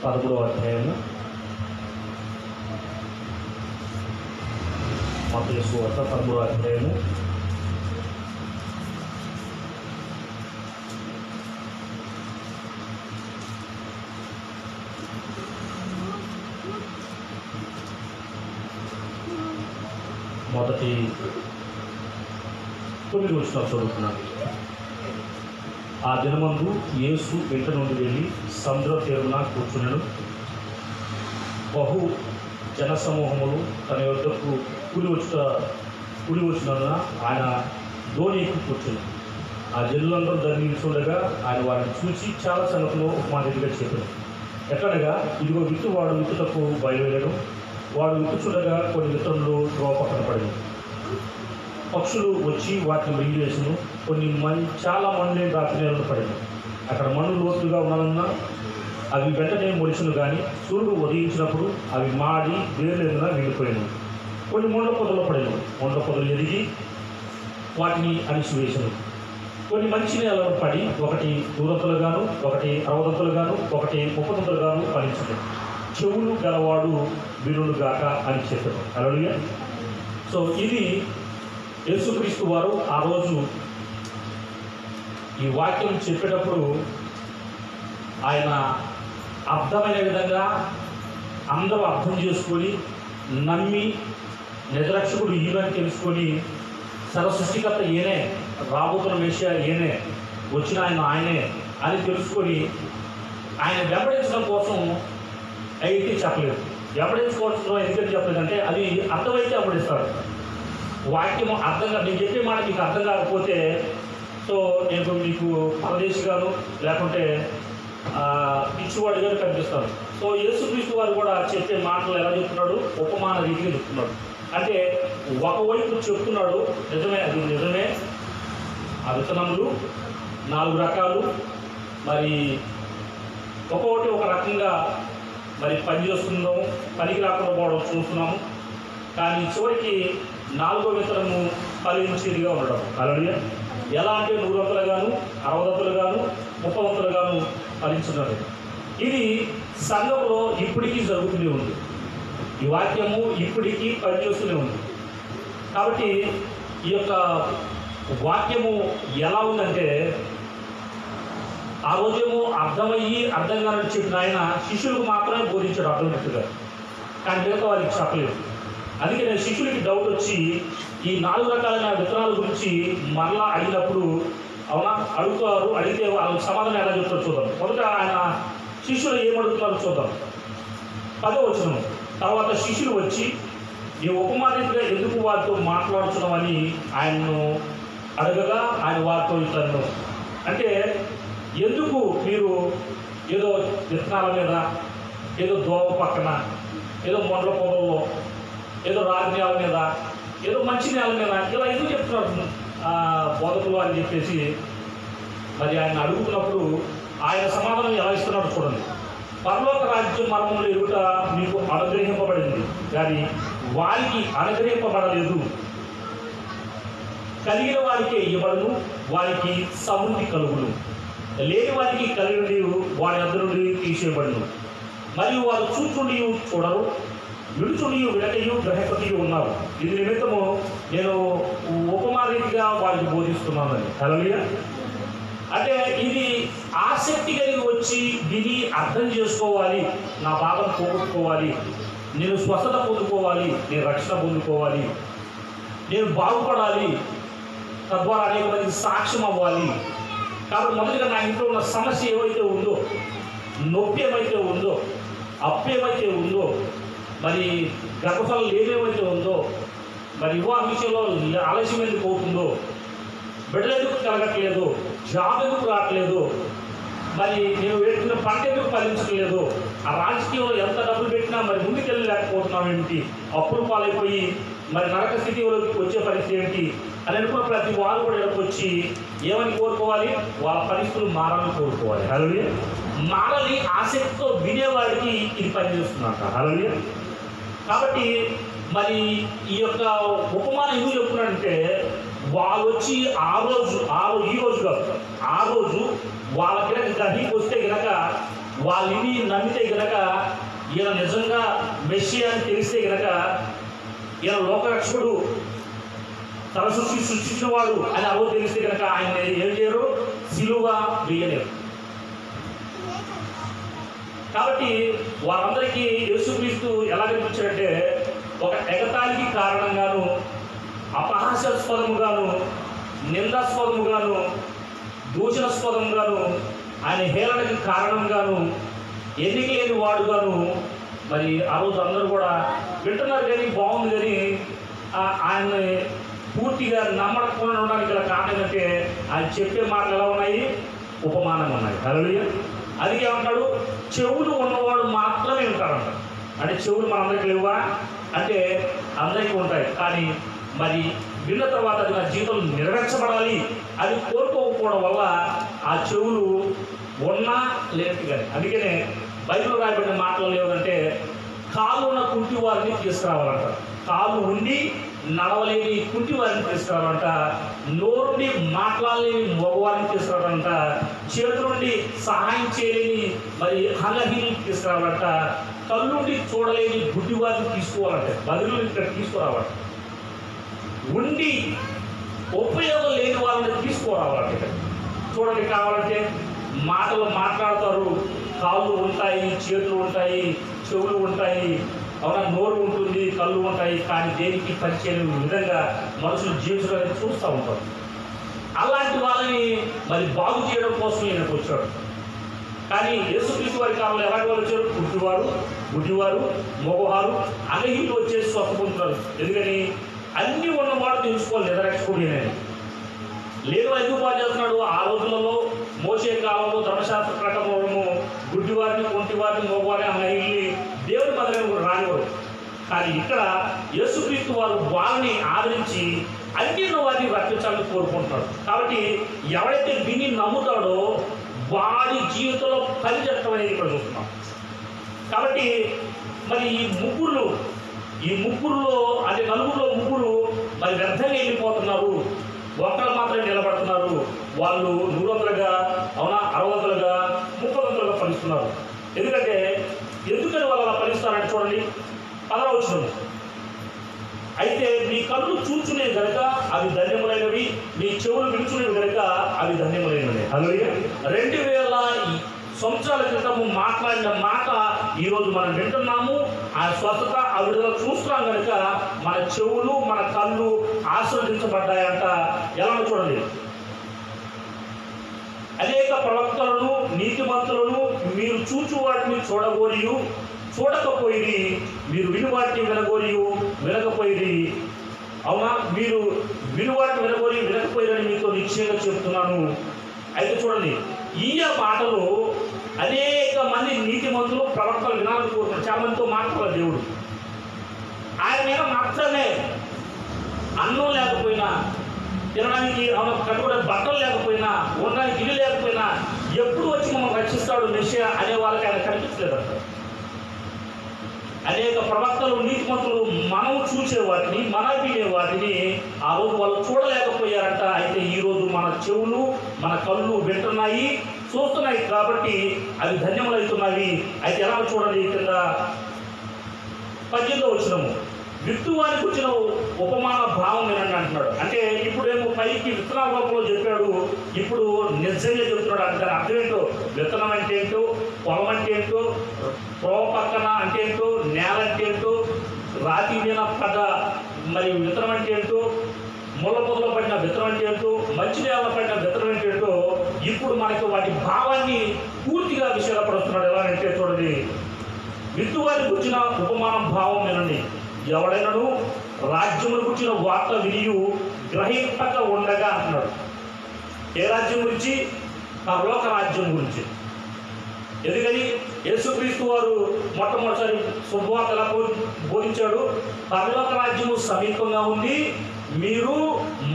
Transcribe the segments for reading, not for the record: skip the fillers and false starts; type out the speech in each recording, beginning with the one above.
13వ అధ్యాయము మత్తయి సువార్త 13వ అధ్యాయము మొదటి 9 వచనాలు చదువుతున్నాను. ఆ దినమందు యేసు ఇంట నుండి వెళ్ళి సముద్ర తీరున కూర్చునెను. బహు జనసమూహములు తన యొద్దకు కూడి వచ్చినందున ఆయన ధోని ఎక్కి కూర్చుని ఆ జనులందరూ ధరించుండగా ఆయన వారిని చూసి చాలా సంగతులు ఉపమానంగా చెప్పారు. ఎక్కడగా ఇదిగో విత్తువాడు విత్తుటకు బయలుదేరడం, వాడు విత్తుచుండగా కొన్ని విత్తనములు త్రోవ పక్కన పడింది. పక్షులు వచ్చి వాటిని మింగివేసును. కొన్ని చాలా మన్ను రాత్రి నేలను పడింది. అక్కడ మన్ను లోతుగా ఉన్నదన్న అవి వెంటనే మొలిచును, కానీ సూర్యుడు ఉదయించినప్పుడు అవి మాడి వేరులేదున మిగిలిపోయాను. కొన్ని ముండ్ల పొదలు పడిను. ముండ్ల పొదలు ఎదిగి వాటిని అణిసివేసను. కొన్ని మంచి నేలను పడి ఒకటి 100 ఒకటి 60 ఒకటి 30 ఫలించను. చెవులు గలవాడు వినుడు గాక అని చెప్పారు. హల్లెలూయా. సో ఇది యేసుక్రీస్తు వారు ఆ రోజు ఈ వాక్యం చెప్పేటప్పుడు ఆయన అర్థమైన విధంగా అందరూ అర్థం చేసుకొని నమ్మి నిజరక్షకుడు ఈయనని తెలుసుకొని సర్వసృష్టికర్త ఈయనే, రాబోతున్న మెషియా ఈయనే, వచ్చిన ఆయనే అని తెలుసుకొని ఆయన వెంబడించడం కోసం అయితే చెప్పలేదు. వెంబడించుకోవడం ఎందుకని చెప్పలేదంటే అది అర్థమైతే వెంబడిస్తాడు. వాక్యం అర్థంగా నేను చెప్పే మాట మీకు అర్థం కాకపోతే సో నేను మీకు పరదేశిగాను లేకుంటే పిచ్చివాడిగా కనిపిస్తాను. సో యేసుక్రీస్తు వారు కూడా చెప్పే మాటలు ఎలా చెప్తున్నాడు? ఉపమాన రీతిగా చెప్తున్నాడు. అంటే ఒకవైపు చెప్తున్నాడు, నిజమే, అది నిజమే. ఆ విత్తనములు 4 రకాలు, మరి ఒక్కొక్కటి ఒక రకంగా మరి పని చేస్తున్నాము, పనికి రాకుండా పోవడం చూస్తున్నాము. కానీ చివరికి 4వ విత్తనము ఫలించేదిగా ఉండడం. హల్లెలూయా. ఎలా అంటే 100 60 30 ఫలించున్నది. ఇది సంఘంలో ఇప్పటికీ జరుగుతూనే ఉంది. ఈ వాక్యము ఇప్పటికీ పనిచేస్తూనే ఉంది. కాబట్టి ఈ యొక్క వాక్యము ఎలా ఉందంటే ఆ రోజేమో అర్థమయ్యి అర్థం కానని చెప్పిన ఆయన శిష్యులకు మాత్రమే బోధించాడు అర్థమైనట్టుగా, కానీ మిగతా వారికి చెప్పలేదు. అందుకే నేను శిష్యులకి డౌట్ వచ్చి ఈ 4 రకాలైన విత్తనాల గురించి మరలా అడిగినప్పుడు అవునా అడుగుతారు, అడిగితే వాళ్ళకి సమాధానం ఎలా చెప్తారు చూద్దాం. మొదట ఆయన శిష్యులు ఏమడుగుతున్నారో చూద్దాం. 10వ వచనం. తర్వాత శిష్యులు వచ్చి ఈ ఉపమానంగా ఎందుకు వారితో మాట్లాడుతున్నామని ఆయన్ను అడగగా ఆయన వారితో ఇతను అంటే ఎందుకు మీరు ఏదో విత్తనాల మీద, ఏదో దోవ పక్కన, ఏదో మొండ్ల పొదల్లో, ఏదో రాగి నేల మీద, ఏదో మంచి నేల మీద ఇలా ఎందుకు చెప్తున్నారు బోధకులు అని చెప్పేసి మరి ఆయన అడుగుతున్నప్పుడు ఆయన సమాధానం ఎలా ఇస్తున్నాడు చూడండి. పరలోక రాజ్యం మర్మములు ఎరుట మీకు అనుగ్రహింపబడింది, కానీ వారికి అనుగ్రహింపబడలేదు. కలిగిన వారికి ఇవ్వబడును, వారికి సమృద్ధి కలుగును. లేని వారికి కలిగి వారి వద్ద నుండి తీసేయబడును. మరియు వారు చూచుండి చూడరు, విడుచుడి విడకయు గ్రహపతి ఉన్నారు. ఇది నిమిత్తము నేను ఉపమారీతిగా వారికి బోధిస్తున్నానని. హల్లెలూయా. అంటే ఇది ఆసక్తి కలిగి వచ్చి విని అర్థం చేసుకోవాలి, నా బాధను పోగొట్టుకోవాలి, నేను స్వస్థత పొందుకోవాలి, నేను రక్షణ పొందుకోవాలి, నేను బాగుపడాలి, తద్వారా అనేక మందికి సాక్ష్యం అవ్వాలి. కాబట్టి మొదటిగా నా ఇంట్లో ఉన్న సమస్య ఏమైతే ఉందో, నొప్పి ఏమైతే ఉందో, అప్పు ఏమైతే ఉందో, మరి గర్భఫలం ఏమేమైతే ఉందో, మరి వివాహ విషయంలో ఆలస్యం ఎందుకు అవుతుందో, బిడ్డలు ఎందుకు కలగట్లేదు, జాబ్ ఎందుకు రావట్లేదు, మరి నేను వేడుకున్న పంట ఎందుకు ఫలించట్లేదు, ఆ రాజకీయంలో ఎంత డబ్బులు పెట్టినా మరి ముందుకెళ్ళలేకపోతున్నాం ఏమిటి, అప్పులు పాలైపోయి మరి నరక స్థితిలోకి వచ్చే పరిస్థితి ఏంటి అని అనుకున్న ప్రతి వారు కూడా ఇక్కడికి వచ్చి ఏమని కోరుకోవాలి? వాళ్ళ పరిస్థితులు మారాలని కోరుకోవాలి. హల్లెలూయా. మారని ఆసక్తితో వినేవాడికి ఇది పనిచేస్తుందంట. హల్లెలూయా. కాబట్టి మరి ఈ యొక్క ఉపమానం ఎందుకు చెప్తున్నాడంటే వాళ్ళు వచ్చి ఈ రోజు కాదు, ఆ రోజు వాళ్ళ గినక గదికి వస్తే గినక వాళ్ళని నమ్మితే గనక, ఈయన నిజంగా మెస్సియా అని తెలిస్తే గనక, ఈయన లోకరక్షకుడు, తన సృష్టించిన వాడు అని అవో తెలిస్తే కనుక ఆయన ఏం చేయరు, సిలువ వేయలేరు. కాబట్టి వారందరికీ యేసుక్రీస్తు ఎలా కనిపించాడంటే ఒక ఎగతాళికి కారణంగాను, అపహాస్యాస్పదముగాను, నిందాస్పదముగాను, దూషణాస్పదముగాను, ఆయన హేళనకి కారణంగాను, ఎన్నిక లేని వాడుగాను మరి ఆ రోజు అందరూ కూడా వింటున్నారు కానీ బాగుంది కానీ ఆయన్ని పూర్తిగా నమ్మకుండా ఉండడానికి గల కారణం ఏంటంటే ఆయన చెప్పే మాటలు ఎలా ఉన్నాయి, ఉపమానంగా ఉన్నాయి. హల్లెలూయా. అందుకే ఏమంటాడు, చెవులు ఉన్నవాడు మాత్రమే ఉంటారంట. అంటే చెవులు మనందరికీ లేవా అంటే అందరికీ ఉంటాయి, కానీ మరి విన్న తర్వాత అది నా జీవితంలో నెరవేర్చబడాలి అది కోరుకోకపోవడం వల్ల ఆ చెవులు ఉన్నా లేనట్టు కానీ. అందుకనే బైబిల్లో రాయబడిన మాటలు ఏమంటే, కాలు ఉన్న కుంటి వారిని తీసుకురావాలంట, కాలు ఉండి నడవలేని కుంటి వారిని తీసుకురావాలంట, నోరుండి మాట్లాడలేని మగవారిని తీసుకురావాలంట, చేతుల నుండి సహాయం చేయలేని మరి అంగహీనుని తీసుకురావాలంట, కళ్ళుండి చూడలేని గుడ్డి వారిని తీసుకోవాలంటే బదులు ఇక్కడ తీసుకురావాలంట, ఉండి ఉపయోగం లేని వాళ్ళని తీసుకురావాలంటే. చూడండి, కావాలంటే మాటలు మాట్లాడతారు, కాళ్ళు ఉంటాయి, చేతులు ఉంటాయి, చెవులు ఉంటాయి, అవునా, నోరు ఉంటుంది, కళ్ళు ఉంటాయి, కానీ దేనికి పనిచేయని విధంగా మనుషులు జీవించడానికి చూస్తూ ఉంటారు. అలాంటి వాళ్ళని మరి బాగు చేయడం కోసం ఈయనకు వచ్చాడు. కానీ యేసుక్రీస్తు వారి కాలంలో ఎలాంటి వాళ్ళు వచ్చారు, గుడ్డివారు, గుడ్డివారు, మగవారు, అంగహీనులు వచ్చేసి స్వస్థపొందుతారు. ఎందుకని అన్ని ఉన్నవాడు తెలుసుకోవాలి నిరక్షకుడినని. లేదు ఎందుకు బాగా చేస్తున్నాడు, ఆ రోజులలో మోసే కాలంలో ధర్మశాస్త్ర ప్రకారము గుడ్డివారిని, కొంటివారిని, మగవారిని, అంగహీనుల్ని దేవుడి మధ్యలో రానివారు. కానీ ఇక్కడ యేసుక్రీస్తు వారు వాళ్ళని ఆదరించి అన్ని వారిని రక్షించాలని కోరుకుంటున్నాడు. కాబట్టి ఎవరైతే విని నమ్ముతాడో వాడి జీవితంలో పనిచేయడం అనేది ఇక్కడ చూస్తున్నాం. కాబట్టి మరి ఈ ముగ్గురులో అంటే నలుగురులో ముగ్గురు మరి వ్యర్థంగా వెళ్ళిపోతున్నారు, ఒక్కరు మాత్రమే నిలబడుతున్నారు. వాళ్ళు 100గా, అవునా, 60గా, 30గా ఫలిస్తున్నారు. ఎందుకని వాళ్ళు అలా ఫలిస్తారంటే చూడండి, 10వ వచనం, అయితే మీ కళ్ళు చూచునే గనక అవి ధన్యములైనవి, మీ చెవులు వినుచునేవి గనక అవి ధన్యములైనవి. హల్లెలూయా. 2000 సంవత్సరాల క్రితము మాట్లాడిన మాట ఈరోజు మనం వింటున్నాము. ఆ స్వస్థత ఆ విడుదల చూస్తున్నాం కనుక మన చెవులు, మన కళ్ళు ఆశీర్వదించబడ్డాయంట. ఎలా చూడండి, అనేక ప్రవక్తలను, నీతిమంతులను మీరు చూచు వాటిని చూడకపోయి, మీరు విని వాటిని వినకపోయి, అవునా, మీరు వినువాటిని వినకపోయిరని మీతో నిశ్చయంగా చెప్తున్నాను. అయితే చూడండి, ఈ మాటలు అనేక మంది నీతిమంతులు, ప్రవక్తలు వినాలని కోరుతున్నారు. చాలా మందితో మాట్లాడాలి దేవుడు. ఆయన మీద మాత్రమే అన్నం లేకపోయినా, తినడానికి కట్టుకునే బట్టలు లేకపోయినా, ఉండడానికి ఇల్లు లేకపోయినా ఎప్పుడు వచ్చి మమ్మల్ని రక్షిస్తాడు మెస్సియా అనే వాళ్ళకి ఆయన కనిపించలేదంట. అనేక ప్రవక్తలు, నీతిమంతులు మనం చూసే వాటిని, మన వినే వాటిని ఆ రోజు వాళ్ళు చూడలేకపోయారంట. అయితే ఈరోజు మన చెవులు, మన కళ్ళు వింటున్నాయి, చూస్తున్నాయి, కాబట్టి అవి ధన్యములవుతున్నాయి. అయితే ఎలా చూడండి, కింద 18వ వచనము, విత్తువానికి వచ్చిన ఉపమాన భావం వినండి అంటున్నాడు. అంటే ఇప్పుడేమో పైకి విత్తనాల రూపంలో చెప్పాడు, ఇప్పుడు నిజంగా చెప్తున్నాడు. అంటే దాని అర్థం ఏంటో, విత్తనం అంటే ఏంటో, పొలం అంటే ఏంటో, ప్రోవ పక్కన అంటే ఏంటో, నేల అంటే ఏంటో, రాతి మీద పడ్డ మరి విత్తనం అంటే ఏంటో, ముళ్ళ పొదలో పడిన విత్తనం అంటే ఏంటో, మంచి నేల పడిన విత్తనం అంటే ఏంటో, ఇప్పుడు మనకి వాటి భావాన్ని పూర్తిగా విషయపడుతున్నాడు. ఎలా అంటే చూడండి, విత్తువానికి వచ్చిన ఉపమానం భావం వినండి. ఎవడైనాను రాజ్యమును గురించిన వార్త వినియు గ్రహింపక ఉండగా అంటున్నాడు. ఏ రాజ్యం గురించి? పరలోక రాజ్యం గురించి. ఎందుకని యేసుక్రీస్తు వారు మొట్టమొదటిసారి శుభవార్త ఎలా బోధించాడు? పరలోక రాజ్యము సమీపంగా ఉంది, మీరు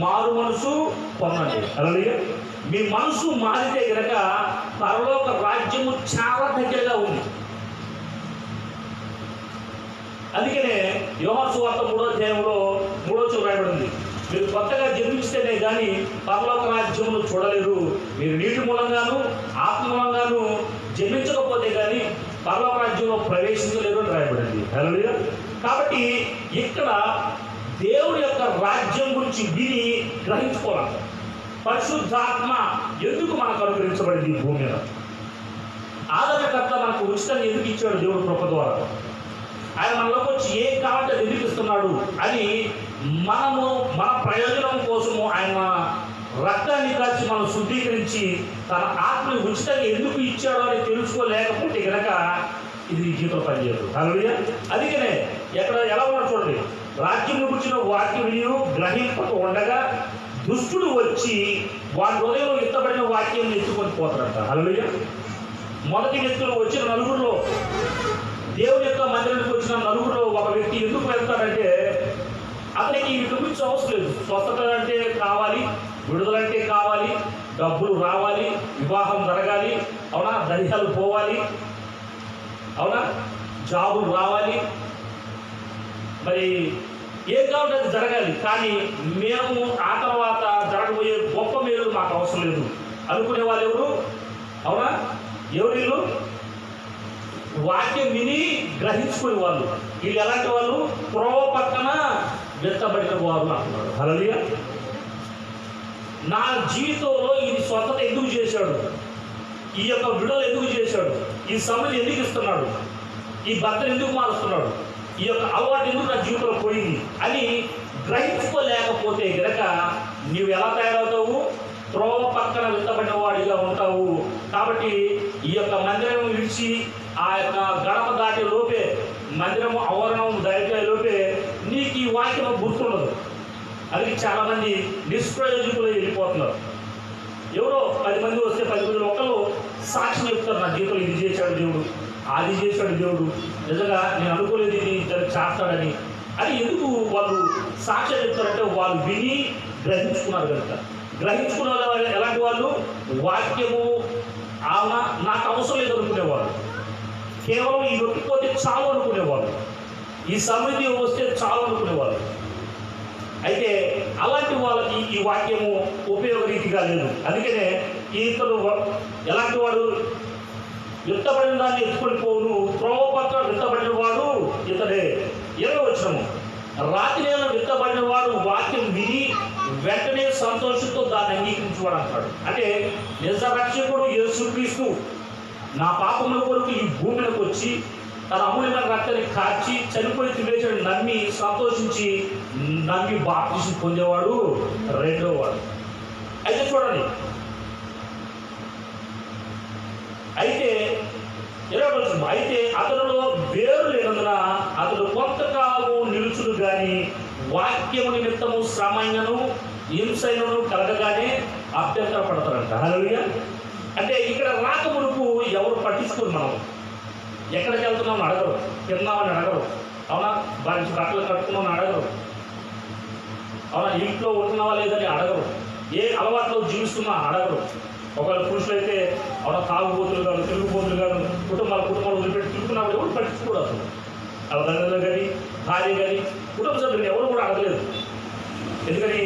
మారు మనసు పొందండి. హల్లెలూయా. మీ మనసు మారితే కనుక పరలోక రాజ్యము చాలా దగ్గరగా ఉంది. అందుకనే యోహాను సువార్త 3వ అధ్యాయంలో 3వ వచనం రాయబడింది, మీరు కొత్తగా జన్మిస్తేనే కానీ పరలోక రాజ్యమును చూడలేరు. మీరు నీటి మూలంగాను ఆత్మ మూలంగాను జన్మించకపోతే కానీ పరలోక రాజ్యంలో ప్రవేశించలేరు అని రాయబడింది. హల్లెలూయా. కాబట్టి ఇక్కడ దేవుడి యొక్క రాజ్యం గురించి విని గ్రహించుకోవాలి. పరిశుద్ధాత్మ ఎందుకు మనకు అనుగ్రహించబడింది ఈ భూమి మీద? ఆదరణకర్త మనకు ఉచితంగా ఎందుకు ఇచ్చాడు? దేవుడు కృప ద్వారా. ఆయన మనలోకి వచ్చి ఏం కావాలంటే అది ఎందుకు ఇస్తున్నాడు అని మనము మన ప్రయోజనం కోసము ఆయన రక్తాన్ని కాల్చి మనం శుద్ధీకరించి తన ఆత్మని ఉచితంగా ఎందుకు ఇచ్చాడో అని తెలుసుకోలేకపోతే కనుక ఇది జీవితంలో పనిచేయదు. హల్లెలూయా. అందుకనే ఎక్కడ ఎలా ఉన్నా చూడండి, రాజ్యం గురించిన వాక్యం విని గ్రహింపక ఉండగా దుష్టుడు వచ్చి వారి హృదయంలో ఎత్తబడిన వాక్యం ఎత్తుకొని పోతాడంట. హల్లెలూయా. మొదటి వ్యక్తులు వచ్చిన నలుగురిలో, దేవుని యొక్క మందిరానికి వచ్చిన నలుగురిలో ఒక వ్యక్తి ఎందుకు వెళ్తాడంటే అతనికి వీటి గురించి అవసరం లేదు. స్వస్థత అంటే కావాలి, విడుదలంటే కావాలి, డబ్బులు రావాలి, వివాహం జరగాలి, అవునా, దయ్యాలు పోవాలి, అవునా, జాబులు రావాలి, మరి ఏం కావాలంటే అది జరగాలి. కానీ మేము ఆ తర్వాత జరగబోయే గొప్ప మేలు మాకు అవసరం లేదు అనుకునే వాళ్ళు ఎవరు? అవునా, ఎవరు వీళ్ళు? వాక్యం విని గ్రహించుకునే వాళ్ళు. వీళ్ళు ఎలాంటి వాళ్ళు? త్రోవ పక్కన వెత్తబడిన వారు అంటున్నాడు. హల్లెలూయా. నా జీవితంలో ఇది స్వస్థత ఎందుకు చేశాడు? ఈ యొక్క విడుదల ఎందుకు చేశాడు? ఈ సమయం ఎందుకు ఇస్తున్నాడు? ఈ భర్తను ఎందుకు మారుస్తున్నాడు? ఈ యొక్క అలవాటు ఎందుకు నా జీవితంలో పోయింది అని గ్రహించుకోలేకపోతే గనక నీవు ఎలా తయారవుతావు? త్రోవ పక్కన వెత్తబడిన వాడిగా ఉంటావు. కాబట్టి ఈ యొక్క మందిరం విడిచి ఆ యొక్క గడప దాటి లోపే, మందిరము ఆవరణం దాటే లోపే నీకు ఈ వాక్యం గుర్తుండదు. అది చాలామంది నిష్ప్రయోజకులు వెళ్ళిపోతున్నారు. ఎవరో 10 మంది వస్తే 10 మంది ఒకళ్ళు సాక్షి చెప్తారు, నా జీవితంలో ఇది చేశాడు దేవుడు, అది చేశాడు దేవుడు, నిజంగా నేను అనుకోలేదు ఇది చేస్తాడని. అది ఎందుకు వాళ్ళు సాక్ష్యం చెప్తారంటే వాళ్ళు విని గ్రహించుకున్నారు కనుక. గ్రహించుకున్న వాళ్ళు ఎలాంటి వాళ్ళు? వాక్యము ఆమె నాకు అవసరం లేదు అనుకునేవాళ్ళు, కేవలం ఈ నొక్కిపోతే చాలు అనుకునేవాళ్ళు, ఈ సమృద్ధి వస్తే చాలు అనుకునేవాళ్ళు. అయితే అలాంటి వాళ్ళకి ఈ వాక్యము ఉపయోగరీతిగా లేదు. అందుకనే ఇతడు ఎలాంటి వాడు? విత్తబడిన దాన్ని ఎత్తుకొని పోను, త్రోవ పక్కన విత్తబడిన వాడు ఇతడే. 20వ వచనము, రాత్రి నెల విత్తబడిన వాడు వాక్యం విని వెంటనే సంతోషంతో దాన్ని అంగీకరించేవాడు అంటాడు. అంటే నిజ రక్షకుడు యేసుక్రీస్తు నా పాపముల కొరకు ఈ భూమిలోకి వచ్చి తన అమూల్యమైన రక్తాన్ని కార్చి చనిపోయి తిరిగేసాడు నమ్మి సంతోషించి నమ్మి బాప్తిసం పొందేవాడు రెండో వాడు. అయితే చూడండి, అయితే 20వ వచనం, అయితే అతనిలో వేరు లేనందున అతడు కొంతకాలము నిలుచుడు గాని వాక్యము నిమిత్తము శ్రమైనను హింసైనను కలగగానే అభ్యంతర పడతారంట. హల్లెలూయా. అంటే ఇక్కడ రాకమునుపు ఎవరు పట్టించుకోరు. మనం ఎక్కడికి వెళ్తున్నామని అడగరు, తిన్నామని అడగరు, అవునా, వారికి బట్టలు కట్టుకున్నామని అడగరు, అవునా, ఇంట్లో ఉంటున్నావా లేదని అడగరు, ఏ అలవాట్లో జీవిస్తున్నా అడగరు. ఒకవేళ పురుషులు అయితే అవునా తాగుబోతులు కాదు, తిరుగుబోతులు కాదు, కుటుంబాలు వదిలిపెట్టి తిరుగుతున్నప్పుడు ఎవరు పట్టించుకోవడం. అలా తండ్రులు కానీ భార్య కానీ కుటుంబ సభ్యులు ఎవరు కూడా అడగలేదు. ఎందుకని?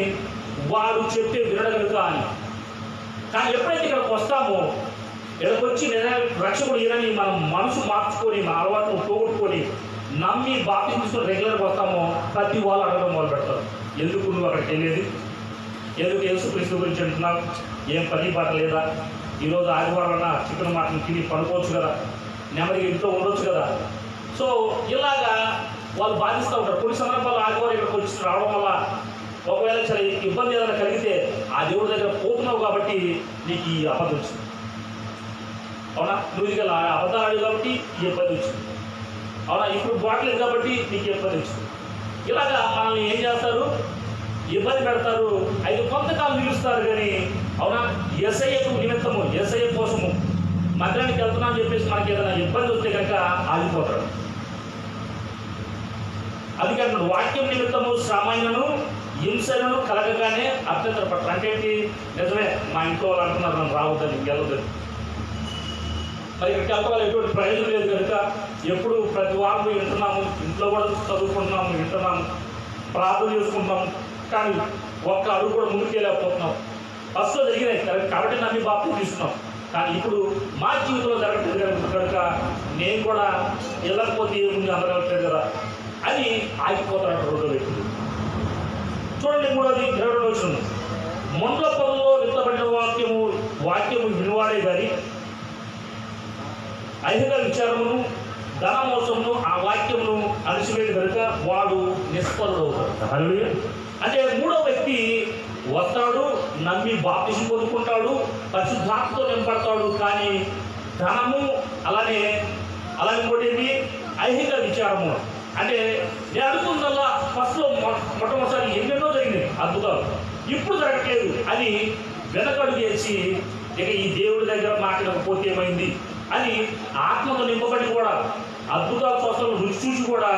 వారు చెప్తే వినడగలుగుతా అని. కానీ ఎప్పుడైతే ఇక్కడికి వస్తామో, ఇక్కడికి వచ్చి రక్షకుడు ఈయనని మనం మనసు మార్చుకొని మన అలవాటును పోగొట్టుకొని నమ్మి బాప్తిసం తీసుకొని రెగ్యులర్గా వస్తామో ప్రతి వాళ్ళు అడగడం మొదలు పెడతారు. ఎందుకు నువ్వు అక్కడికి వెళ్ళేది? ఎందుకు యేసుక్రీస్తు గురించి అంటున్నావు? ఏం పని పాట లేదా? ఈరోజు ఆదివారం చికెన్ మటన్ తిని పడుకోవచ్చు కదా, నెమ్మదిగా ఇంట్లో ఉండొచ్చు కదా. సో ఇలాగా వాళ్ళు బాధిస్తూ ఉంటారు. కొన్ని సందర్భాల్లో ఆదివారం ఇక్కడికి వచ్చి రావడం వల్ల ఒకవేళ సరే ఇబ్బంది ఏదైనా కలిగితే ఆ దేవుడి దగ్గర పోతున్నావు కాబట్టి నీకు ఈ అబద్ధం వచ్చింది, అవునా, నువ్వు ఇది అబద్ధాలు ఆడి కాబట్టి ఈ ఇబ్బంది వచ్చింది, అవునా, ఇప్పుడు బాట్లేదు కాబట్టి నీకు ఇబ్బంది వచ్చింది. ఇలాగా మనల్ని ఏం చేస్తారు? ఇబ్బంది పెడతారు. అయితే కొంతకాలం నిలుస్తారు కానీ, అవునా, యేసయ్యకు నిమిత్తము, యేసయ్య కోసము మందిరానికి వెళ్తున్నా అని చెప్పేసి మనకి ఏదైనా ఇబ్బంది వస్తే కనుక ఆగిపోతాడు. అందుకే అంటున్నాడు, వాక్యం నిమిత్తము శ్రమైనను హింసలను కలగగానే అభ్యంతర పడతారు. అంటే ఏంటి? నిజమే, మా ఇంట్లో వాళ్ళు అంటున్నారు నన్ను రావద్దని, వెళ్ళొద్దని. మరి ఇక్కడికి వెళ్ళడం వల్ల ఎటువంటి ప్రయోజనం లేదు కనుక ఎప్పుడు ప్రతి వారం వింటున్నాము, ఇంట్లో కూడా చదువుకుంటున్నాము, వింటున్నాము, ప్రార్థన చేసుకుంటున్నాము, కానీ ఒక్క అడుగు కూడా ముందుకు వెళ్ళకపోతున్నాం. ఫస్ట్లో జరిగినాయి కాబట్టి నమ్మి బాప్తిసం తీసుకున్నాం, కానీ ఇప్పుడు మా జీవితంలో జరగట్లేదు కనుక నేను కూడా వెళ్ళకపోతే ఏముంది అందగలట్లేదు కదా అని ఆగిపోతాడు రెండో వ్యక్తులు. చూడండి, మూడోది 22వ వచనం. మొండ్ల పొదలో విత్తబడిన వాక్యము వినివాడే గాని ఐహిక విచారమును ధన మోసమును ఆ వాక్యమును అలసివేది కనుక వాడు నిష్ఫలుడవుతాడు. హల్లెలూయా. అంటే మూడో వ్యక్తి వస్తాడు, నమ్మి బాప్తిసం పొందుకుంటాడు, పరిశుద్ధాత్మతో నింపడతాడు, కానీ ధనము అలానే ఇంకోటి ఐహిక విచారము. అంటే నేను అనుకున్నల్లా ఫస్ట్లో మొట్టమొదటిసారి ఎన్నెన్నో జరిగినాయి అద్భుతాలు, ఇప్పుడు జరగట్లేదు అని వెనకడుగు చేసి ఇక ఈ దేవుడి దగ్గర మాట్లాడకపోతే ఏమైంది అని ఆత్మతో నింపబడి కూడా అద్భుతాలు స్వస్థలు రుచి చూసి కూడా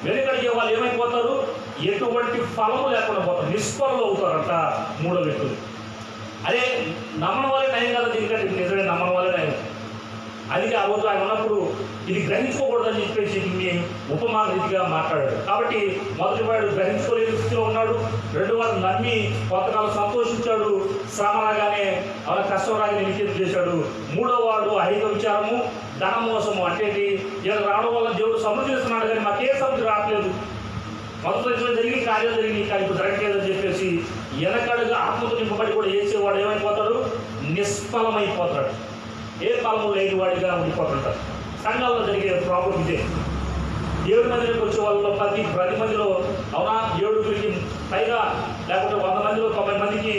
వెనకడిగే వాళ్ళు ఏమైపోతారు, ఎటువంటి ఫలము లేకుండా పోతారు, నిష్ఫలం అవుతారంట మూడో వ్యక్తులు. అదే నమ్మని వాళ్ళే నయం కదా, దీనికంటే నిజమే నమ్మని వాళ్ళే నయం. అందుకే ఆ రోజు ఆయన ఉన్నప్పుడు ఇది గ్రహించుకోకూడదని చెప్పేసి దీన్ని ఉపమాన రీతిగా మాట్లాడాడు. కాబట్టి మొదటి వాడు గ్రహించుకోలేని స్థితిలో ఉన్నాడు, రెండో వాడు నమ్మి కొంతకాలం సంతోషించాడు, శ్రమ రాగానే అలా కష్టం రాగానే నిషేధం చేశాడు. మూడో వాడు ఐహిక విచారము ధన మోసము. అంటే ఇలా రావడం వల్ల దేవుడు సమృద్ధి చేస్తున్నాడు కానీ మాకే సమృద్ధి రావట్లేదు, మొదటి జరిగి కార్యాలు జరిగి కానీ ఇప్పుడు జరగట్లేదు అని చెప్పేసి వెనకడుగా ఆత్మతో నింపబడి కూడా చేసేవాడు ఏమైపోతాడు, నిష్ఫలమైపోతాడు, ఏ ఫలము లేని వాడిగా ఉండిపోతుంటారు. సంఘాల్లో జరిగే ప్రాబ్లం ఇదే. 7 మందికి వచ్చే వాళ్ళలో ప్రతి మందిలో అవునా 7గురికి పైగా లేకపోతే 100 మందిలో 90 మందికి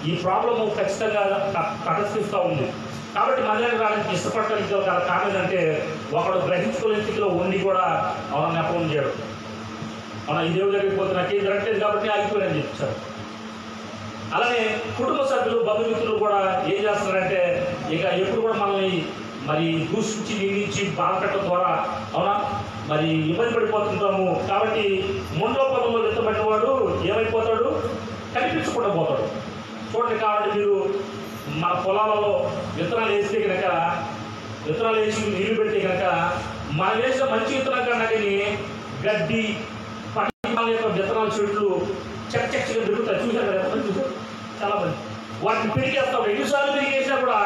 ఈ ప్రాబ్లము ఖచ్చితంగా ప్రదర్శిస్తూ ఉంది. కాబట్టి మందిరానికి రావడానికి ఇష్టపడటానికి గల కారణం ఏంటంటే ఒకడు గ్రహించుకోలేని స్థితిలో ఉండి కూడా అవునా నెపం చేయడం, అవునా ఈ దేవుడి దగ్గరికి పోతే నాకేం జరగట్లేదు కాబట్టి ఆగిపోయానని చెప్తారు. అలానే కుటుంబ సభ్యులు బంధుమిత్రులు కూడా ఏం చేస్తున్నారంటే ఇక ఎప్పుడు కూడా మనల్ని మరి దూషించి నిందించి బాధపెట్టడం ద్వారా అవునా మరి ఇబ్బంది పడిపోతుంటాము. కాబట్టి మొండ్ల పొదలో విత్తబడిన వాడు ఏమైపోతాడు, కనిపించకుండా పోతాడు. చూడండి, కాబట్టి మీరు మన పొలాలలో విత్తనాలు వేస్తే కనుక విత్తనాలు వేసి నీళ్లు పెడితే కనుక మనం వేసిన మంచి విత్తనం కన్నా కానీ గడ్డి పట్టి యొక్క విత్తనాల చెట్లు చక్కగా పెరుగుతాయి. చూసారు కదా, చూసారు చాలా మంది వాటిని పెరిగేస్తాం. ఎన్నిసార్లు పెరిగేసినా కూడా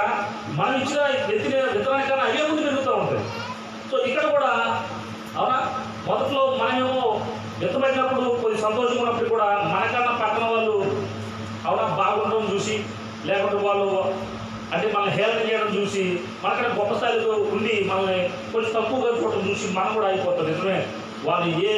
మనం ఇచ్చిన ఎత్తిన విత్తనానికన్నా అవే ముందు పెరుగుతూ ఉంటాయి. సో ఇక్కడ కూడా అవునా మొదట్లో మనమేమో విత్తబడినప్పుడు కొద్ది సంతోషంగా ఉన్నప్పుడు కూడా మనకన్నా పక్కన వాళ్ళు అవునా బాగుండడం చూసి లేకుంటే వాళ్ళు అంటే మనల్ని హేళన చేయడం చూసి మనకన్నా గొప్ప స్థాయిలో ఉండి మనల్ని కొంచెం తక్కువగా చూడడం చూసి మనం కూడా అయిపోతాం. నిజమే, వాళ్ళు ఏ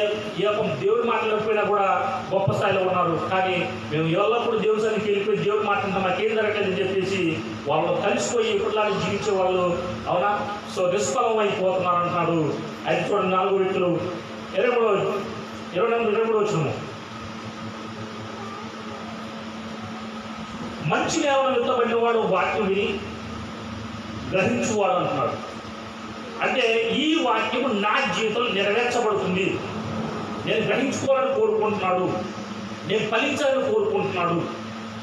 దేవుడి మాట్లాడకపోయినా కూడా గొప్ప స్థాయిలో ఉన్నారు, కానీ మేము ఎల్లప్పుడూ దేవుడి సన్నిధికి వెళ్ళిపోయి దేవుడు మాట్లాడినా మాకేం జరగట్లేదని చెప్పేసి వాళ్ళు కలిసిపోయి ఎప్పటిలాగా జీవించే వాళ్ళు అవునా సో నిష్ఫలం అయిపోతున్నారు అంటున్నాడు. అయితే చూడండి 4 వ్యక్తులు 23 వచ్చినాము. మంచి నేలను విత్తబడిన వాడు వాక్యం విని గ్రహించువాడు అంటున్నాడు. అంటే ఈ వాక్యము నా జీవితంలో నెరవేర్చబడుతుంది, నేను గ్రహించుకోవాలని కోరుకుంటున్నాడు, నేను ఫలించాలని కోరుకుంటున్నాడు,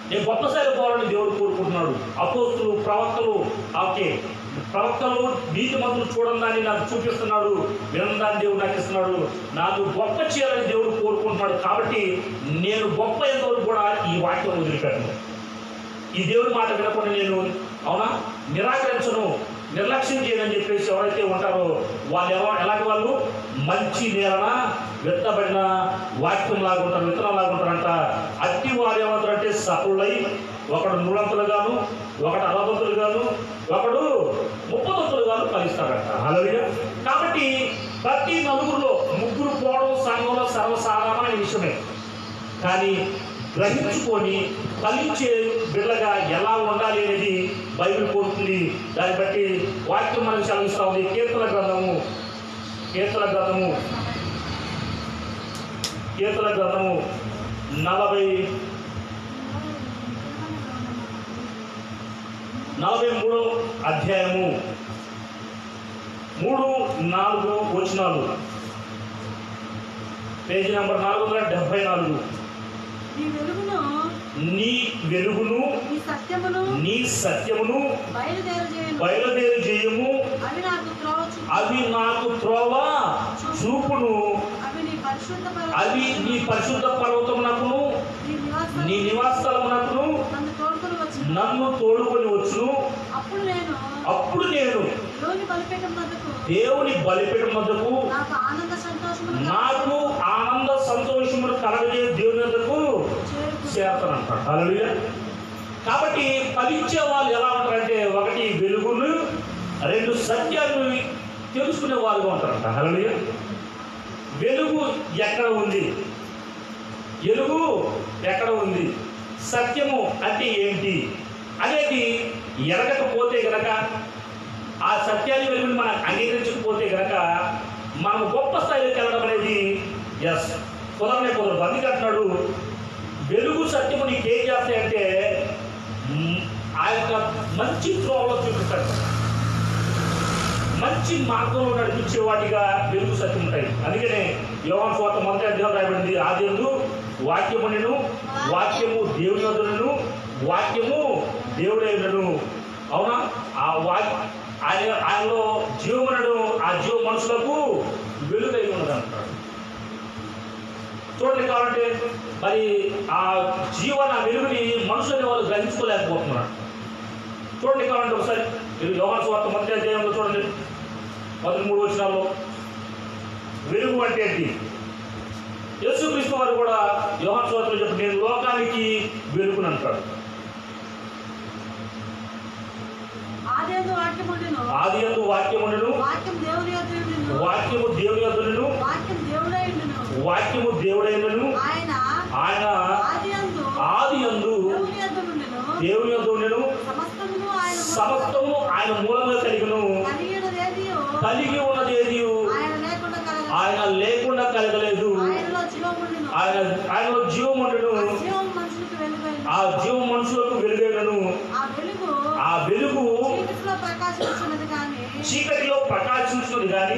నేను గొప్ప స్థాయిలో పోవాలని దేవుడు కోరుకుంటున్నాడు. అపోస్తులు ప్రవక్తలు నీతి మంత్రులు చూడని దాన్ని నాకు చూపిస్తున్నాడు, వినదాన్ని దేవుడు నాకు ఇస్తున్నాడు, నాకు గొప్ప చేయాలని దేవుడు కోరుకుంటున్నాడు. కాబట్టి నేను గొప్ప ఎంతవరకు కూడా ఈ వాక్యం వదిలిపెట్టను, ఈ దేవుడి మాట వినకుండా నేను అవునా నిరాకరించను, నిర్లక్ష్యం చేయని చెప్పేసి ఎవరైతే ఉంటారో వాళ్ళు ఎలాంటి వాళ్ళు మంచి నేలన విత్తబడిన వాక్యం లాగా ఉంటారు, విత్తనం లాగా ఉంటారంట. అట్టి వారు ఏమంటారంటే సఫలులై ఒకడు 100 ఒకడు 60 ఒకడు 30 ఫలిస్తారంట. హల్లెలూయా. కాబట్టి ప్రతి నలుగురిలో 3 పోవడం సంఘంలో సర్వసాధారణమైన విషయమే, కానీ గ్రహించుకొని ఫలించే బిడ్డగా ఎలా ఉండాలి అనేది బైబిల్ కోరుతుంది. దాన్ని బట్టి వాక్యం మనకు చదివిస్తూ ఉంది. కీర్తన గ్రంథము 43వ అధ్యాయము 3-4 వచనాలు, పేజీ నంబర్ 474. నీ వెలుగును నీ సత్యమును బయలుదేరు చేయము, అవి నాకు త్రోవ చూపును, అవి నీ పరిశుద్ధ పర్వతమునకును నీ నివాస స్థలమునకును నన్ను తోడుకొని వచ్చును. అప్పుడు నేను దేవుని బలిపీఠం వద్దకు నాకు ఆనంద సంతోషములు కలగజే దేవుని వద్దకు చేరతానంటాడు. హల్లెలూయా. కాబట్టి ఫలించే వాళ్ళు ఎలా ఉంటారంటే, ఒకటి వెలుగును, రెండు సత్యాన్ని తెలుసుకునే వాళ్ళుగా ఉంటారంట. హల్లెలూయా. వెలుగు ఎక్కడ ఉంది, వెలుగు ఎక్కడ ఉంది, సత్యము అంటే ఏంటి అనేది ఎరగకపోతే గనక, ఆ సత్యాన్ని వెలుగుని మనం అంగీకరించకపోతే గనక మనం గొప్ప స్థాయిలోకి వెళ్ళడం అనేది కుదరదు. అందుకే అంటున్నాడు, వెలుగు సత్యము నీకేం చేస్తాయంటే ఆ యొక్క మంచి త్రోవలో చూపిస్తాడు, మంచి మార్గంలో నడిపించే వాటిగా వెలుగు సత్యం ఉంటాయి. అందుకనే యోహాను సువార్త 1వ అధ్యాయం రాయబడింది, ఆదియందు వాక్యము నేను, వాక్యము దేవుని వద్దనును, వాక్యము దేవుడై ఉన్నను. అవునా? ఆ ఆయనలో జీవమునను, ఆ జీవ మనుషులకు వెలుగై ఉన్నది అంటాడు. చూడండి, కావాలంటే మరి ఆ జీవన వెలుగుని మనుషులని వాళ్ళు గ్రహించుకోలేకపోతున్నారు. చూడండి, కావాలంటే ఒకసారి యోహాను సువార్త 1వ అధ్యాయంలో చూడండి, 13 వచనాల్లో వెలుగు అంటే ఏంటి? యేసుక్రీస్తు వారు కూడా యోహాను సువార్తలో చెప్పి, నేను లోకానికి వెలుగును అంటాడు. ఆదియందు వాక్యముండెను, వాక్యము దేవుని యొద్దనును, వాక్యము దేవుడైనను, ఆయన ఆదియందు దేవుని యొద్ద ఉండెను, సమస్తము ఆయన మూలంగా కలిగి ఉన్నదేది ఆయన లేకుండా కలగలేదు. ఆయనలో జీవం ఉండెను, ఆ జీవం మనుషులకు వెలుగైనను. ఆ వెలుగు చీకటిలో ప్రకాశించున్నది కానీ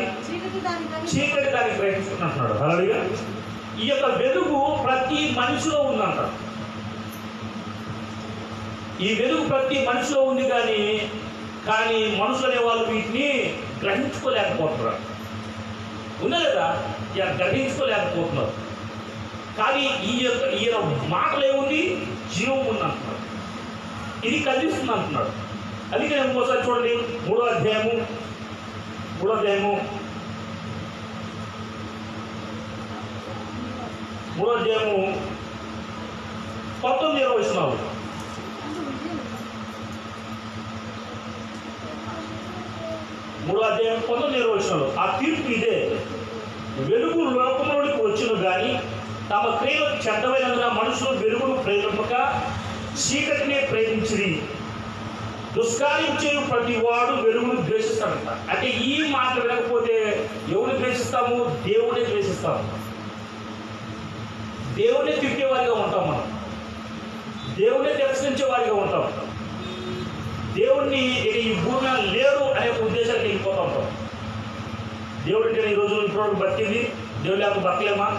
చీకటి దాన్ని గ్రహించుకుంటున్నాడు. హల్లెలూయా. ఈ యొక్క వెలుగు ప్రతి మనిషిలో ఉందంట. ఈ వెలుగు ప్రతి మనిషిలో ఉంది, కానీ మనుషులు అనే వాళ్ళు వీటిని గ్రహించుకోలేకపోతున్నారు. ఉందా లేదా? గ్రహించుకోలేకపోతున్నారు. కానీ ఈయన మాటలు ఏముంది? జీవం ఉంది అంటున్నాడు, ఇది కలిగిస్తుంది అంటున్నాడు. అందుకే ఇంకోసారి చూడండి, 3వ అధ్యాయము 19 వచనాలు. ఆ తీర్పు ఇదే, వెలుగు లోకంలోనికి వచ్చును గాని తమ క్రియలు చెడ్డమైనందున మనుషులు వెలుగును ప్రేమింపక చీకటినే ప్రేమించిరి. దుష్కార్యం చేయు ప్రతి వాడు వెలుగును ద్వేషిస్తాడంట. అంటే ఈ మాట వినకపోతే ఎవరిని ద్వేషిస్తాము? దేవుడిని ద్వేషిస్తాము. దేవుడిని తిట్టేవారిగా ఉంటాం, మనం దేవుడిని తిరస్కరించే వారిగా ఉంటాం. దేవుడిని ఈ భూమి లేడు అనే ఉద్దేశానికి వెళ్ళిపోతూ ఉంటాం. దేవుడు అంటే ఈరోజు ఇప్పుడు బతికింది, దేవుడు లేకపోతే బతకలేమా?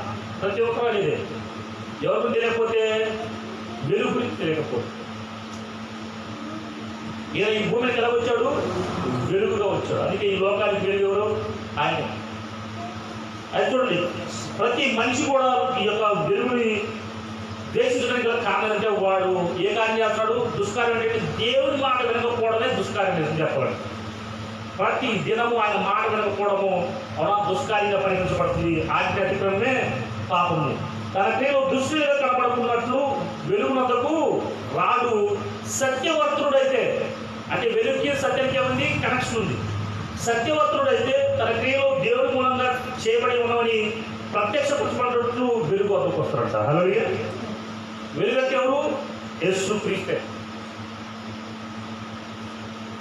ప్రతి ఒక్కరూ అనేది ఎవరికి తెలియకపోతే వెలుగు గురించి తెలియకపోతే. ఈయన ఈ భూమికి ఎలా వచ్చాడు? వెలుగుగా వచ్చాడు. అందుకే ఈ లోకానికి వెలుగు ఎవరు? ఆయన. అది చూడండి, ప్రతి మనిషి కూడా ఈ యొక్క వెలుగుని ద్వేషించడానికి గల కారణం అంటే వాడు ఏ కార్యం చేస్తాడు? దుష్కార్యం. అంటే దేవుని మాట వినకపోవడమే దుష్కార్యం నిజం చెప్పాలంటే. ప్రతి దినము ఆయన మాట వినకపోవడము దుష్కార్యంగా పరిగణించబడుతుంది. ఆజ్ఞ అతిక్రమమే పాపము. తన క్రియలో దుష్టులుగా కనపడుతున్నట్లు వెలుగునకు రాడు. సత్యవర్తుడైతే, అంటే వెలుగుకి సత్యానికి ఉంది కనెక్షన్ ఉంది. సత్యవర్తుడైతే తన క్రియలో దేవుడి మూలంగా చేయబడి ఉన్నవని ప్రత్యక్షపరచబడినట్లు వెలుగు వద్దకు వస్తారంట. హల్లెలూయా. వెలుగైతే ఎవరు? యేసుక్రీస్తే.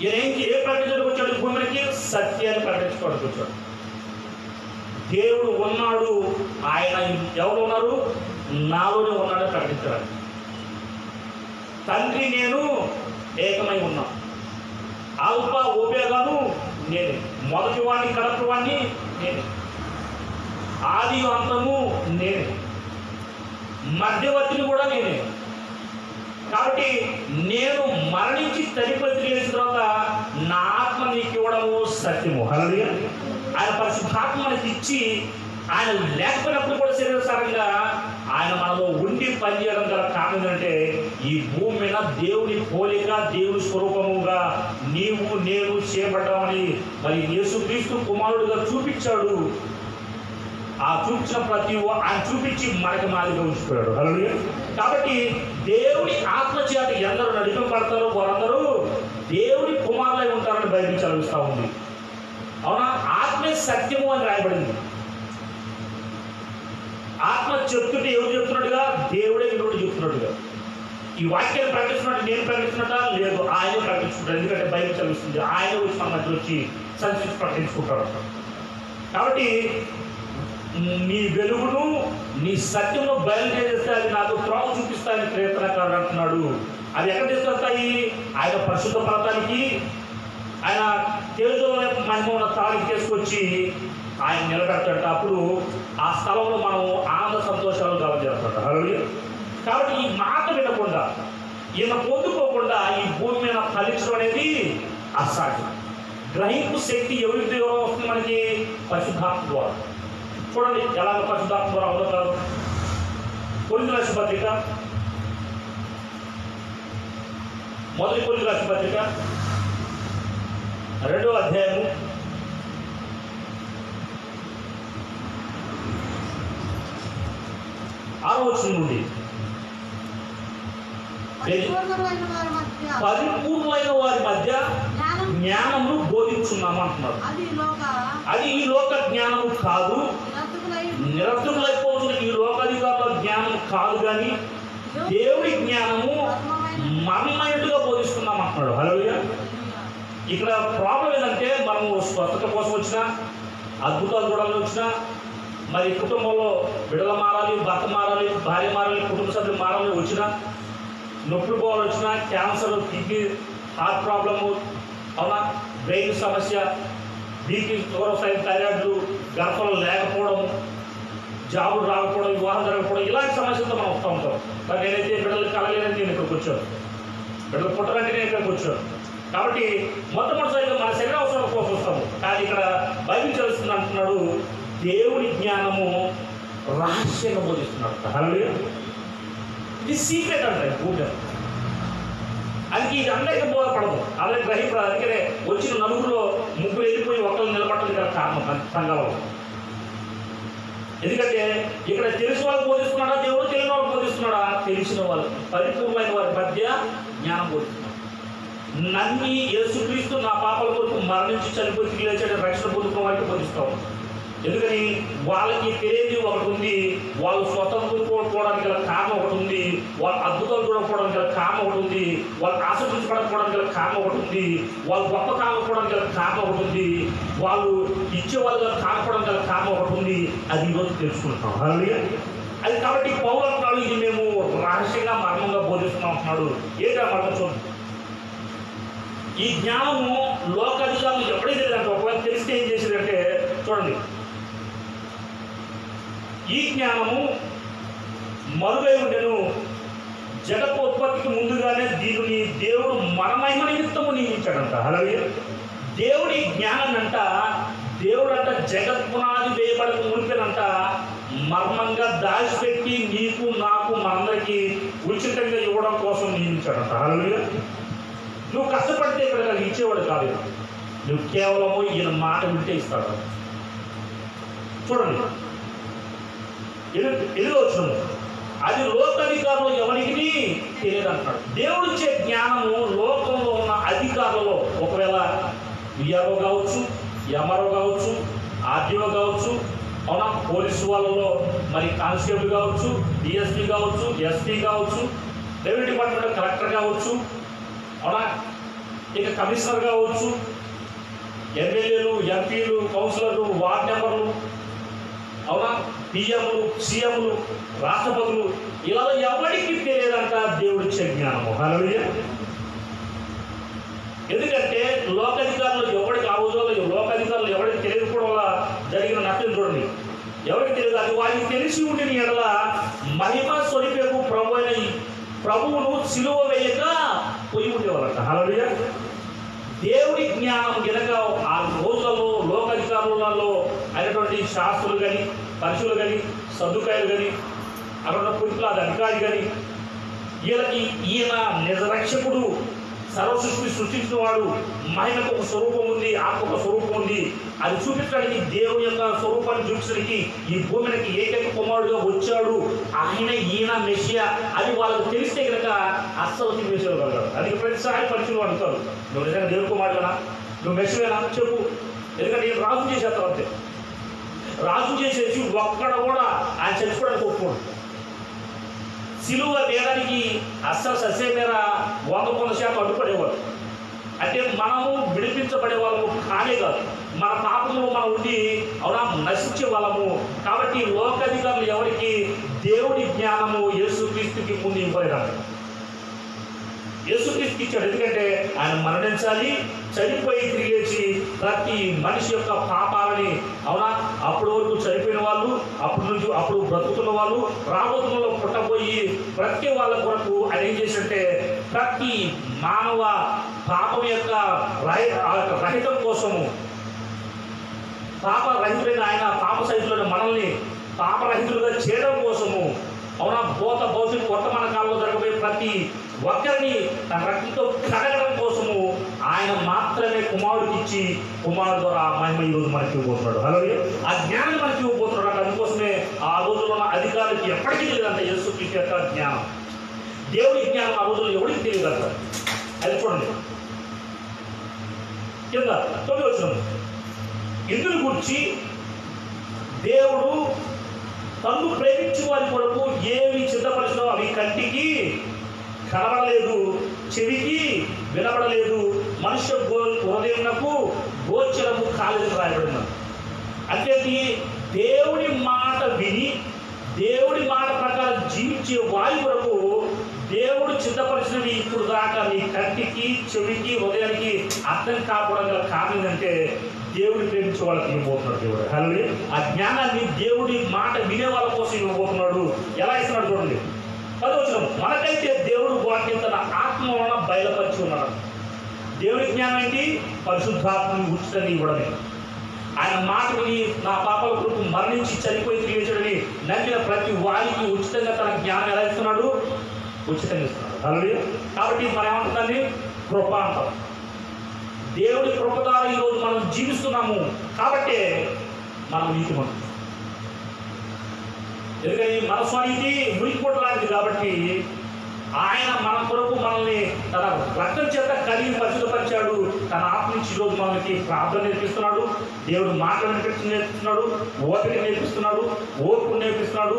ఈయన ఏ ప్రకటించడానికి వచ్చాడు? భూమికి సత్యాన్ని ప్రకటించుకోవడానికి వచ్చాడు. దేవుడు ఉన్నాడు, ఆయన ఎవరు ఉన్నారు? నాలోనే ఉన్నాడని ప్రకటించడానికి. తండ్రి నేను ఏకమై ఉన్నా, ఆల్ఫా ఓమేగాను నేనే, మొదటి వాడిని కడపటి వాడిని నేనే, ఆది అంతము నేనే, మధ్యవర్తిని కూడా నేనే. కాబట్టి నేను మరణించి తరిపతి చేసిన తర్వాత నా ఆత్మ నీకు ఇవ్వడము సత్యము. హల్లెలూయా. ఆయన పరిశుద్ధాత్మ మనకి ఇచ్చి, ఆయన లేకపోయినప్పుడు కూడా శరీరసారంగా ఆయన మనలో ఉండి పనిచేయడం గల కారణం ఏంటంటే ఈ భూమి మీద దేవుని పోలిక దేవుని స్వరూపముగా నీవు నేను చేయబడ్డామని మరి యేసుక్రీస్తు కుమారుడుగా చూపించాడు. ఆ చూపించిన ప్రతి ఆయన చూపించి మనకి మాదిరిగా ఉంచిపోయాడు. హల్లెలూయా. కాబట్టి దేవుని ఆత్మ చేత ఎందరూ నడిపింపబడతారో వారందరూ దేవుని కుమారులై ఉంటారని బైబిల్ చదివిస్తూ ఉంది. అవునా? ఆత్మే సత్యము అని రాయబడింది. ఆత్మ చెప్తుంటే ఎవరు చెప్తున్నట్టుగా? దేవుడే వినుడు చెప్తున్నట్టుగా. ఈ వాక్యాన్ని ప్రకటిస్తున్నట్టు నేను ప్రకటిస్తున్నట్టా? లేదు, ఆయనే ప్రకటించుకుంటాడు. ఎందుకంటే బైబిల్ చదివిస్తుంది. ఆయన వచ్చి మన మధ్య వచ్చి సంస్కృతి ప్రకటించుకుంటాడు. కాబట్టి నీ వెలుగును నీ సత్యంలో బయలుదేరిస్తే అది నాకు త్రోవ చూపిస్తాయని ప్రయత్నకారుడు అంటున్నాడు. అది ఎక్కడ తీసుకొస్తాయి? ఆయన పరిశుద్ధ పర్వతానికి, ఆయన తేజోల మహిమ ఉన్న తాడికి తీసుకొచ్చి ఆయన నిలబెడతాడు. అప్పుడు ఆ స్థలంలో మనం ఆనంద సంతోషాలు కలగజేస్తాడు. హల్లెలూయా. కాబట్టి ఈ మాట వినకుండా, ఈయన పొందుకోకుండా ఈ భూమి మీద ఫలించడం అనేది అసాధ్యం. గ్రహింపు శక్తి ఎవరికి ఎవరో వస్తుంది? మనకి పరిశుద్ధాత్మ ద్వారా. చూడండి ఎలాగ పరిశుద్ధాత్మ ద్వారా అవుతారు. కొరింథీయుల రాసిన పత్రిక, మొదటి కొరింథీయుల రాసిన పత్రిక 2వ అధ్యాయము 6వ వచనం నుండి పరిపూర్ణమైన వారి మధ్య జ్ఞానమును బోధించున్నాము అంటున్నారు. అది ఈ లోక జ్ఞానము కాదు, నిరర్థకులైపోతున్న ఈ లోకాధికారుల జ్ఞానం కాదు, కానీ దేవుడి జ్ఞానము మర్మమైనట్టుగా బోధిస్తున్నాం అంటున్నాడు. హల్లెలూయా. ఇక్కడ ప్రాబ్లం ఏంటంటే మనము స్వస్థత కోసం వచ్చినా, అద్భుతాలు చూడాలని వచ్చినా, మరి కుటుంబంలో బిడ్డలు మారాలి, భర్త మారాలి, భార్య మారాలి, కుటుంబ సభ్యులు మారాలి వచ్చినా, నొప్పులు పోవాలి వచ్చినా, క్యాన్సర్, కిడ్నీ, హార్ట్ ప్రాబ్లము, అవునా, బ్రెయిన్ సమస్య, బీపీ, షుగర్, థైరాయిడ్లు, గర్భం లేకపోవడం, జాబులు రాకపోవడం, వివాహం జరగకపోవడం, ఇలాంటి సమస్యలతో మనం వస్తూ ఉంటాం. మరి నేనైతే బిడ్డలు కలగలేదని నేను ఇక్కడికి వచ్చాను, బిడ్డలు పుట్టడానికి నేను ఇక్కడికి వచ్చాను. కాబట్టి మొట్టమొదటిసారిగా మన శరీర అవసరం కోసం వస్తాము. కానీ ఇక్కడ బైబిల్ చదువుతుంది అంటున్నాడు, దేవుని జ్ఞానము రహస్యంగా బోధిస్తున్నాడు. హల్లెలూయా. ఇది సీక్రెట్ అంటారు పూజ. అది ఇది అందరికీ బోధపడదు, అందరికి గ్రహింపదు. అందుకనే వచ్చిన నలుగురులో ముగ్గురు వెళ్ళిపోయి ఒకళ్ళు నిలబడటం గల కారణం సంఘంలో. ఎందుకంటే ఇక్కడ తెలిసిన వాళ్ళకి బోధిస్తున్నాడా దేవుడు, తెలియని వాళ్ళకి బోధిస్తున్నాడా? తెలిసిన వాళ్ళు, పరిపూర్ణమైన వారి మధ్య జ్ఞానం బోధిస్తున్నాడు. నమ్మి యేసుక్రీస్తు నా పాపాల కొరకు మరణించి చనిపోయి తిరిగి లేచాడని రక్షణ పొందుకున్న వారికి బోధిస్తాం. ఎందుకని వాళ్ళకి తెలియదు ఒకటి ఉంది, వాళ్ళు స్వతంత్రం కోల్పోవడానికి గల కారణం ఒకటి ఉంది, వాళ్ళు అద్భుతాలు చూడకపోవడానికి గల కారణం ఒకటి ఉంది, వాళ్ళు ఆసక్తించబడకపోవడానికి గల కారణం ఒకటి ఉంది, వాళ్ళు గొప్ప కాకపోవడానికి గల కారణం ఒకటి ఉంది, వాళ్ళు ఇచ్చేవాళ్ళు గల కాకపోవడానికి గల కారణం ఒకటి ఉంది. అది ఈరోజు తెలుసుకుంటాం. హల్లెలూయా. అది కాబట్టి పౌలు అంటున్నాడు, ఇది మేము రహస్యంగా మర్మంగా బోధిస్తున్నాం అంటున్నాడు. ఏంటా మర్మం చూడండి. ఈ జ్ఞానము లోకాధికారులు ఎప్పుడైతే తెలియదంటే, ఒకవేళ తెలిస్తే ఏం చేసేదంటే చూడండి, ఈ జ్ఞానము మరుగై ఉండెను, జగత్తుత్పత్తికి ముందుగానే దీనిని దేవుడు మన మహిమ నిమిత్తము నియమించాడంట. హల్లెలూయా. దేవుడి జ్ఞానం అంట, దేవుడు అంట జగత్ పునాది వేయబడక మునిపేనంట మర్మంగా దాచిపెట్టి నీకు నాకు మనందరికీ ఉచితంగా ఇవ్వడం కోసం నియమించాడంట. హల్లెలూయా. నువ్వు కష్టపడితే ఇక్కడ ఇచ్చేవాడు కాదు, నువ్వు కేవలము ఈయన మాట వింటే ఇస్తాడు. చూడండి, ఎదురు వచ్చిన అది లోకాధికారులు ఎవరికి తెలియదు అంటున్నాడు. దేవుడు ఇచ్చే జ్ఞానము లోకంలో ఉన్న అధికారులలో, ఒకవేళ విఆర్ఓ కావచ్చు, ఎంఆర్ఓ కావచ్చు, ఆర్డీఓ కావచ్చు, అవునా, పోలీసు వాళ్ళలో మరి కానిస్టేబుల్ కావచ్చు, డిఎస్పీ కావచ్చు, ఎస్పీ కావచ్చు, రెవెన్యూ డిపార్ట్మెంట్ కలెక్టర్ కావచ్చు, అవునా, ఇక కమిషనర్ కావచ్చు, ఎమ్మెల్యేలు, ఎంపీలు, కౌన్సిలర్లు, వార్డ్ మెంబర్లు, అవునా, పిఎంలు, సీఎంలు, రాష్ట్రపతులు, ఇలా ఎవరికి తెలియదంట దేవుడిచ్చే జ్ఞానము. హల్లెలూయా. ఎందుకంటే లోకాధికారులు ఎవరికి, ఆ రోజుల్లో లోకాధికారులు ఎవరికి తెలియకపోవడం వల్ల జరిగిన నష్టం చూడండి. ఎవరికి తెలియదు, అది వారికి తెలిసి ఉండిన ఎడల మహిమ స్వరూపేకు ప్రభువును సిలువ వేయక పోయి ఉండేవాళ్ళట. హల్లెలూయా. దేవుడి జ్ఞానం గనక ఆ రోజులలో లోకాధికారులలో అయినటువంటి శాస్త్రులు కానీ, పరిశులు కానీ, సద్దుకాయలు కానీ, అక్కడ ఉన్న పులిపిలాద అధికారి కానీ వీళ్ళకి ఈయన నిజరక్షకుడు, సర్వసృష్టి సృష్టించిన వాడు, మహిళకు ఒక స్వరూపం ఉంది, ఆత్మ ఒక స్వరూపం ఉంది, అది చూపించడానికి దేవుని యొక్క స్వరూపాన్ని చూపించడానికి ఈ భూమికి ఏకైక కుమారుడుగా వచ్చాడు, ఈయన మెషియా అని వాళ్ళకు తెలిస్తే కనుక అస్సలు తిరిగేసేవారు. అది ప్రతిసారి పరిచయం అడుగుతారు, నువ్వు నిజంగా దేవుని కుమారుడునా, నువ్వు మెషియానా చెప్పు, ఎందుకంటే నేను రాజు చేసేస్తాను అంతే. రాజు చేసేసి ఒక్కడ కూడా ఆయన చచ్చిపోవడానికి ఒప్పుకోడు. సిలువ వేయడానికి అస్సలు సస్యమేర 100% అడ్డుపడేవారు. అంటే మనము విడిపించబడే వాళ్ళము కానే కాదు, మన పాపంలో మనం ఉండి అవునా నశించే వాళ్ళము. కాబట్టి లోకాధికారులు ఎవరికి దేవుడి జ్ఞానము యేసుక్రీస్తుకి ముందు ఇవ్వలేదు, యేసుక్రీస్తుకి ఇచ్చాడు. ఎందుకంటే ఆయన మరణించాలి, చనిపోయి తిరిగేసి ప్రతి మనిషి యొక్క పాపాలని అవునా అప్పటి వరకు చనిపోయిన వాళ్ళు, అప్పుడు బ్రతుకుతున్న వాళ్ళు, రాబోతున్నలో పుట్టబోయి ప్రతి వాళ్ళ కొరకు ఆయన ఏం చేసినట్టే ప్రతి మానవ పాపం యొక్క రహితం కోసము, పాపరహితులైన ఆయన పాప సహితులైన మనల్ని పాపరహితులుగా చేయడం కోసము అవునా భౌతిక వర్తమాన కాలంలో జరగబోయే ప్రతి ఒక్కరిని తన రక్తంతో కడగడం కోసము ఆయన మాత్రమే కుమారుడికి ఇచ్చి కుమారుడు ద్వారా ఆ మహిమ ఈరోజు మనకి ఇవ్వబోతున్నాడు. అలాగే ఆ జ్ఞానం మనకి ఇవ్వబోతున్నాడు. అందుకోసమే ఆ రోజుల్లో ఉన్న అధికారులకి ఎప్పటికీ తెలియదంట యేసుక్రీస్తు యొక్క జ్ఞానం, దేవుడి జ్ఞానం ఆ రోజుల్లో ఎవరికి తెలియదంట. అది చూడండి కింద 9వ వచనం, ఇందుని గురించి దేవుడు తన్ను ప్రేమించు వారి కొరకు ఏమి సిద్ధపరిచినో అవి కంటికి కనబడలేదు, చెవికి వినబడలేదు, మనుష్య హృదయమునకు గోచరము కాలేదని రాయబడినారు. అంటే దేవుడి మాట విని దేవుడి మాట ప్రకారం జీవించే వారి కొరకు దేవుడు సిద్ధపరిచినవి ఇప్పుడు దాకా నీ కంటికి చెవికి హృదయానికి అర్థం కాకపోవడం గల కారణం ఏంటంటే దేవుడి ప్రేమించే వాళ్ళకి ఇవ్వబోతున్నాడు దేవుడు. అలాగే ఆ జ్ఞానాన్ని దేవుడి మాట వినే వాళ్ళ కోసం ఇవ్వబోతున్నాడు. ఎలా ఇస్తున్నాడు చూడండి 10వ వచనం, మనకైతే దేవుడు వాటిని తన ఆత్మ వలన బయలుపరిచి ఉన్నాడు. దేవుడి జ్ఞానం ఏంటి? పరిశుద్ధాత్మని ఉచితంగా ఇవ్వడమే. ఆయన మాట విని నా పాపాల కొరకు మరణించి చనిపోయి తిరిగేసాడని నమ్మిన ప్రతి వారికి ఉచితంగా తన జ్ఞానం ఎలా ఇస్తున్నాడు? ఉచితంగా ఇస్తున్నాడు. అలాగే కాబట్టి మనం ఏమంటుందండి? కృప అంటాం. దేవుడి కృప ద్వారా ఈరోజు మనం జీవిస్తున్నాము కాబట్టి మనం నీతిమంతులు. ఎందుకని మన స్వనీతి మురికిపోటు లాంటిది కాబట్టి ఆయన మన కొరకు మనల్ని తన రక్తం చేత కలిగి పరిశుద్ధపరిచాడు. తన ఆత్మ నుంచి ఈరోజు మనకి ప్రార్థన నేర్పిస్తున్నాడు, దేవుడు మాటలు నేర్పిస్తున్నాడు, ఓపిక నేర్పిస్తున్నాడు, ఓర్పు నేర్పిస్తున్నాడు,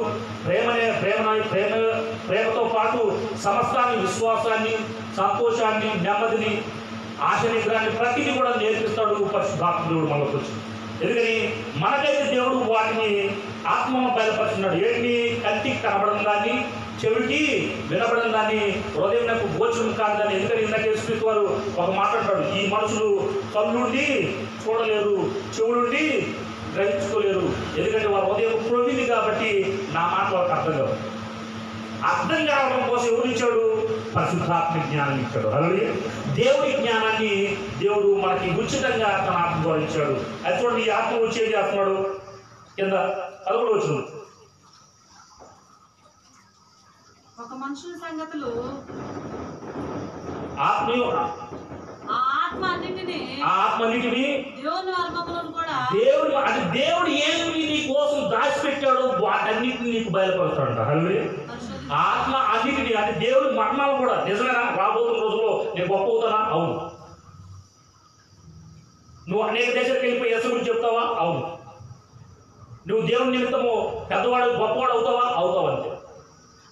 ప్రేమతో పాటు సమస్తాన్ని, విశ్వాసాన్ని, సంతోషాన్ని, నెమ్మదిని, ఆశ నిగ్రహాన్ని ప్రతిదీ కూడా నేర్పిస్తాడు పరిశుద్ధాత్మ దేవుడు మనకు వచ్చి. ఎందుకని మనకైతే దేవుడు వాటిని ఆత్మను బయలుపరుచున్నాడు. ఏంటి? కంటికి కనబడడం దాన్ని, చెవికి వినబడడం దాన్ని, హృదయం గోచరం కాదు దాన్ని. ఎందుకని ఇందాక యేసుక్రీస్తు వారు ఒక మాట్లాడతాడు, ఈ మనుషులు కళ్ళుండి చూడలేరు, చెవులుండి గ్రహించుకోలేరు, ఎందుకంటే వారి హృదయం ప్రొవింది కాబట్టి నా మాట వాళ్ళకి అర్థం కాదు. అర్థం కావడం కోసం ఎవరు ఇచ్చాడు? పరిశుద్ధాత్మ జ్ఞానం ఇచ్చాడు. అలాగే దేవుడి జ్ఞానాన్ని దేవుడు మనకి ఉచితంగా తన ఆత్మ ద్వారా ఇచ్చాడు. అది చూడండి, ఈ ఆత్మ వచ్చి ఏం చేస్తున్నాడు? కింద 11వ వచనం, ఒక మనుషుల సంగతులు ఆత్మ అన్నింటినీ దేవుని మర్మములను కూడా దేవుడు ఏమి నీ కోసం దాచిపెట్టాడు వాటన్నిటిని నీకు బయలుపరుస్తాడంట. హల్లెలూయా. ఆత్మ అన్నిటిని, అంటే దేవుడి మర్మాలు కూడా నిజమేనా? రాబోతున్న రోజుల్లో నేను గొప్ప అవుతానా? అవును. నువ్వు అనేక దేశాలకు వెళ్ళిపోయి యేసు గురించి చెప్తావా? అవును. నువ్వు దేవుని నిమిత్తము పెద్దవాడు గొప్పవాడు అవుతావా? అవుతావు. అంతే.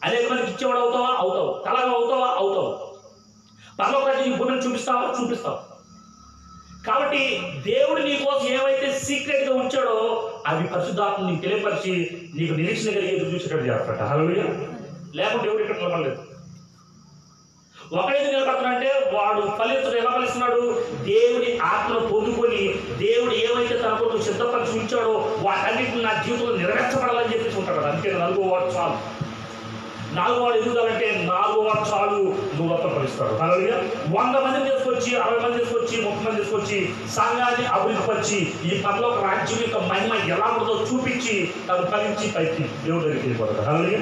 అనేక మందికి ఇచ్చేవాడు అవుతావా? అవుతావు. కలగా అవుతావా? అవుతావు. పరలోకాన్ని నీ భూమిని చూపిస్తావా? చూపిస్తావు. కాబట్టి దేవుడు నీ కోసం ఏవైతే సీక్రెట్గా ఉంచాడో అవి పరిశుద్ధాత్మ నీకు తెలియపరిచి నీకు నిరీక్షణ కలిగి ఎదురు చూసేటట్టు చేస్తాడు. హల్లెలూయా. లేకుంటే దేవుడు ఇక్కడ నిలబడలేదు. ఒకరైతే నిలబడుతున్నాడంటే వాడు ఫలించడం ఎలా ఫలిస్తున్నాడు? దేవుడి ఆత్మను పొందుకొని దేవుడు ఏవైతే తన కొరకు సిద్ధపరిచి ఉంచాడో వాటన్నిటిని నా జీవితంలో నెరవేర్చబడాలని చెప్పేసి ఉంటాడు. అంతే. 4వ వాడు చాలు. 4వ వాడు ఎదుగుదాలంటే 4వ వాడు చాలు నువ్వు వర్తపరుస్తాడు. అలాగే 100 మందిని తీసుకొచ్చి, 60 మంది తీసుకొచ్చి, 30 మంది తీసుకొచ్చి సంఘాన్ని అభివృద్ధిపరిచి ఈ పరలోక రాజ్యం యొక్క మహిమ ఎలా ఉంటుందో చూపించి తను ఫలించి పైకి దేవుడు దగ్గరికి వెళ్ళిపోతాడు. అలాగే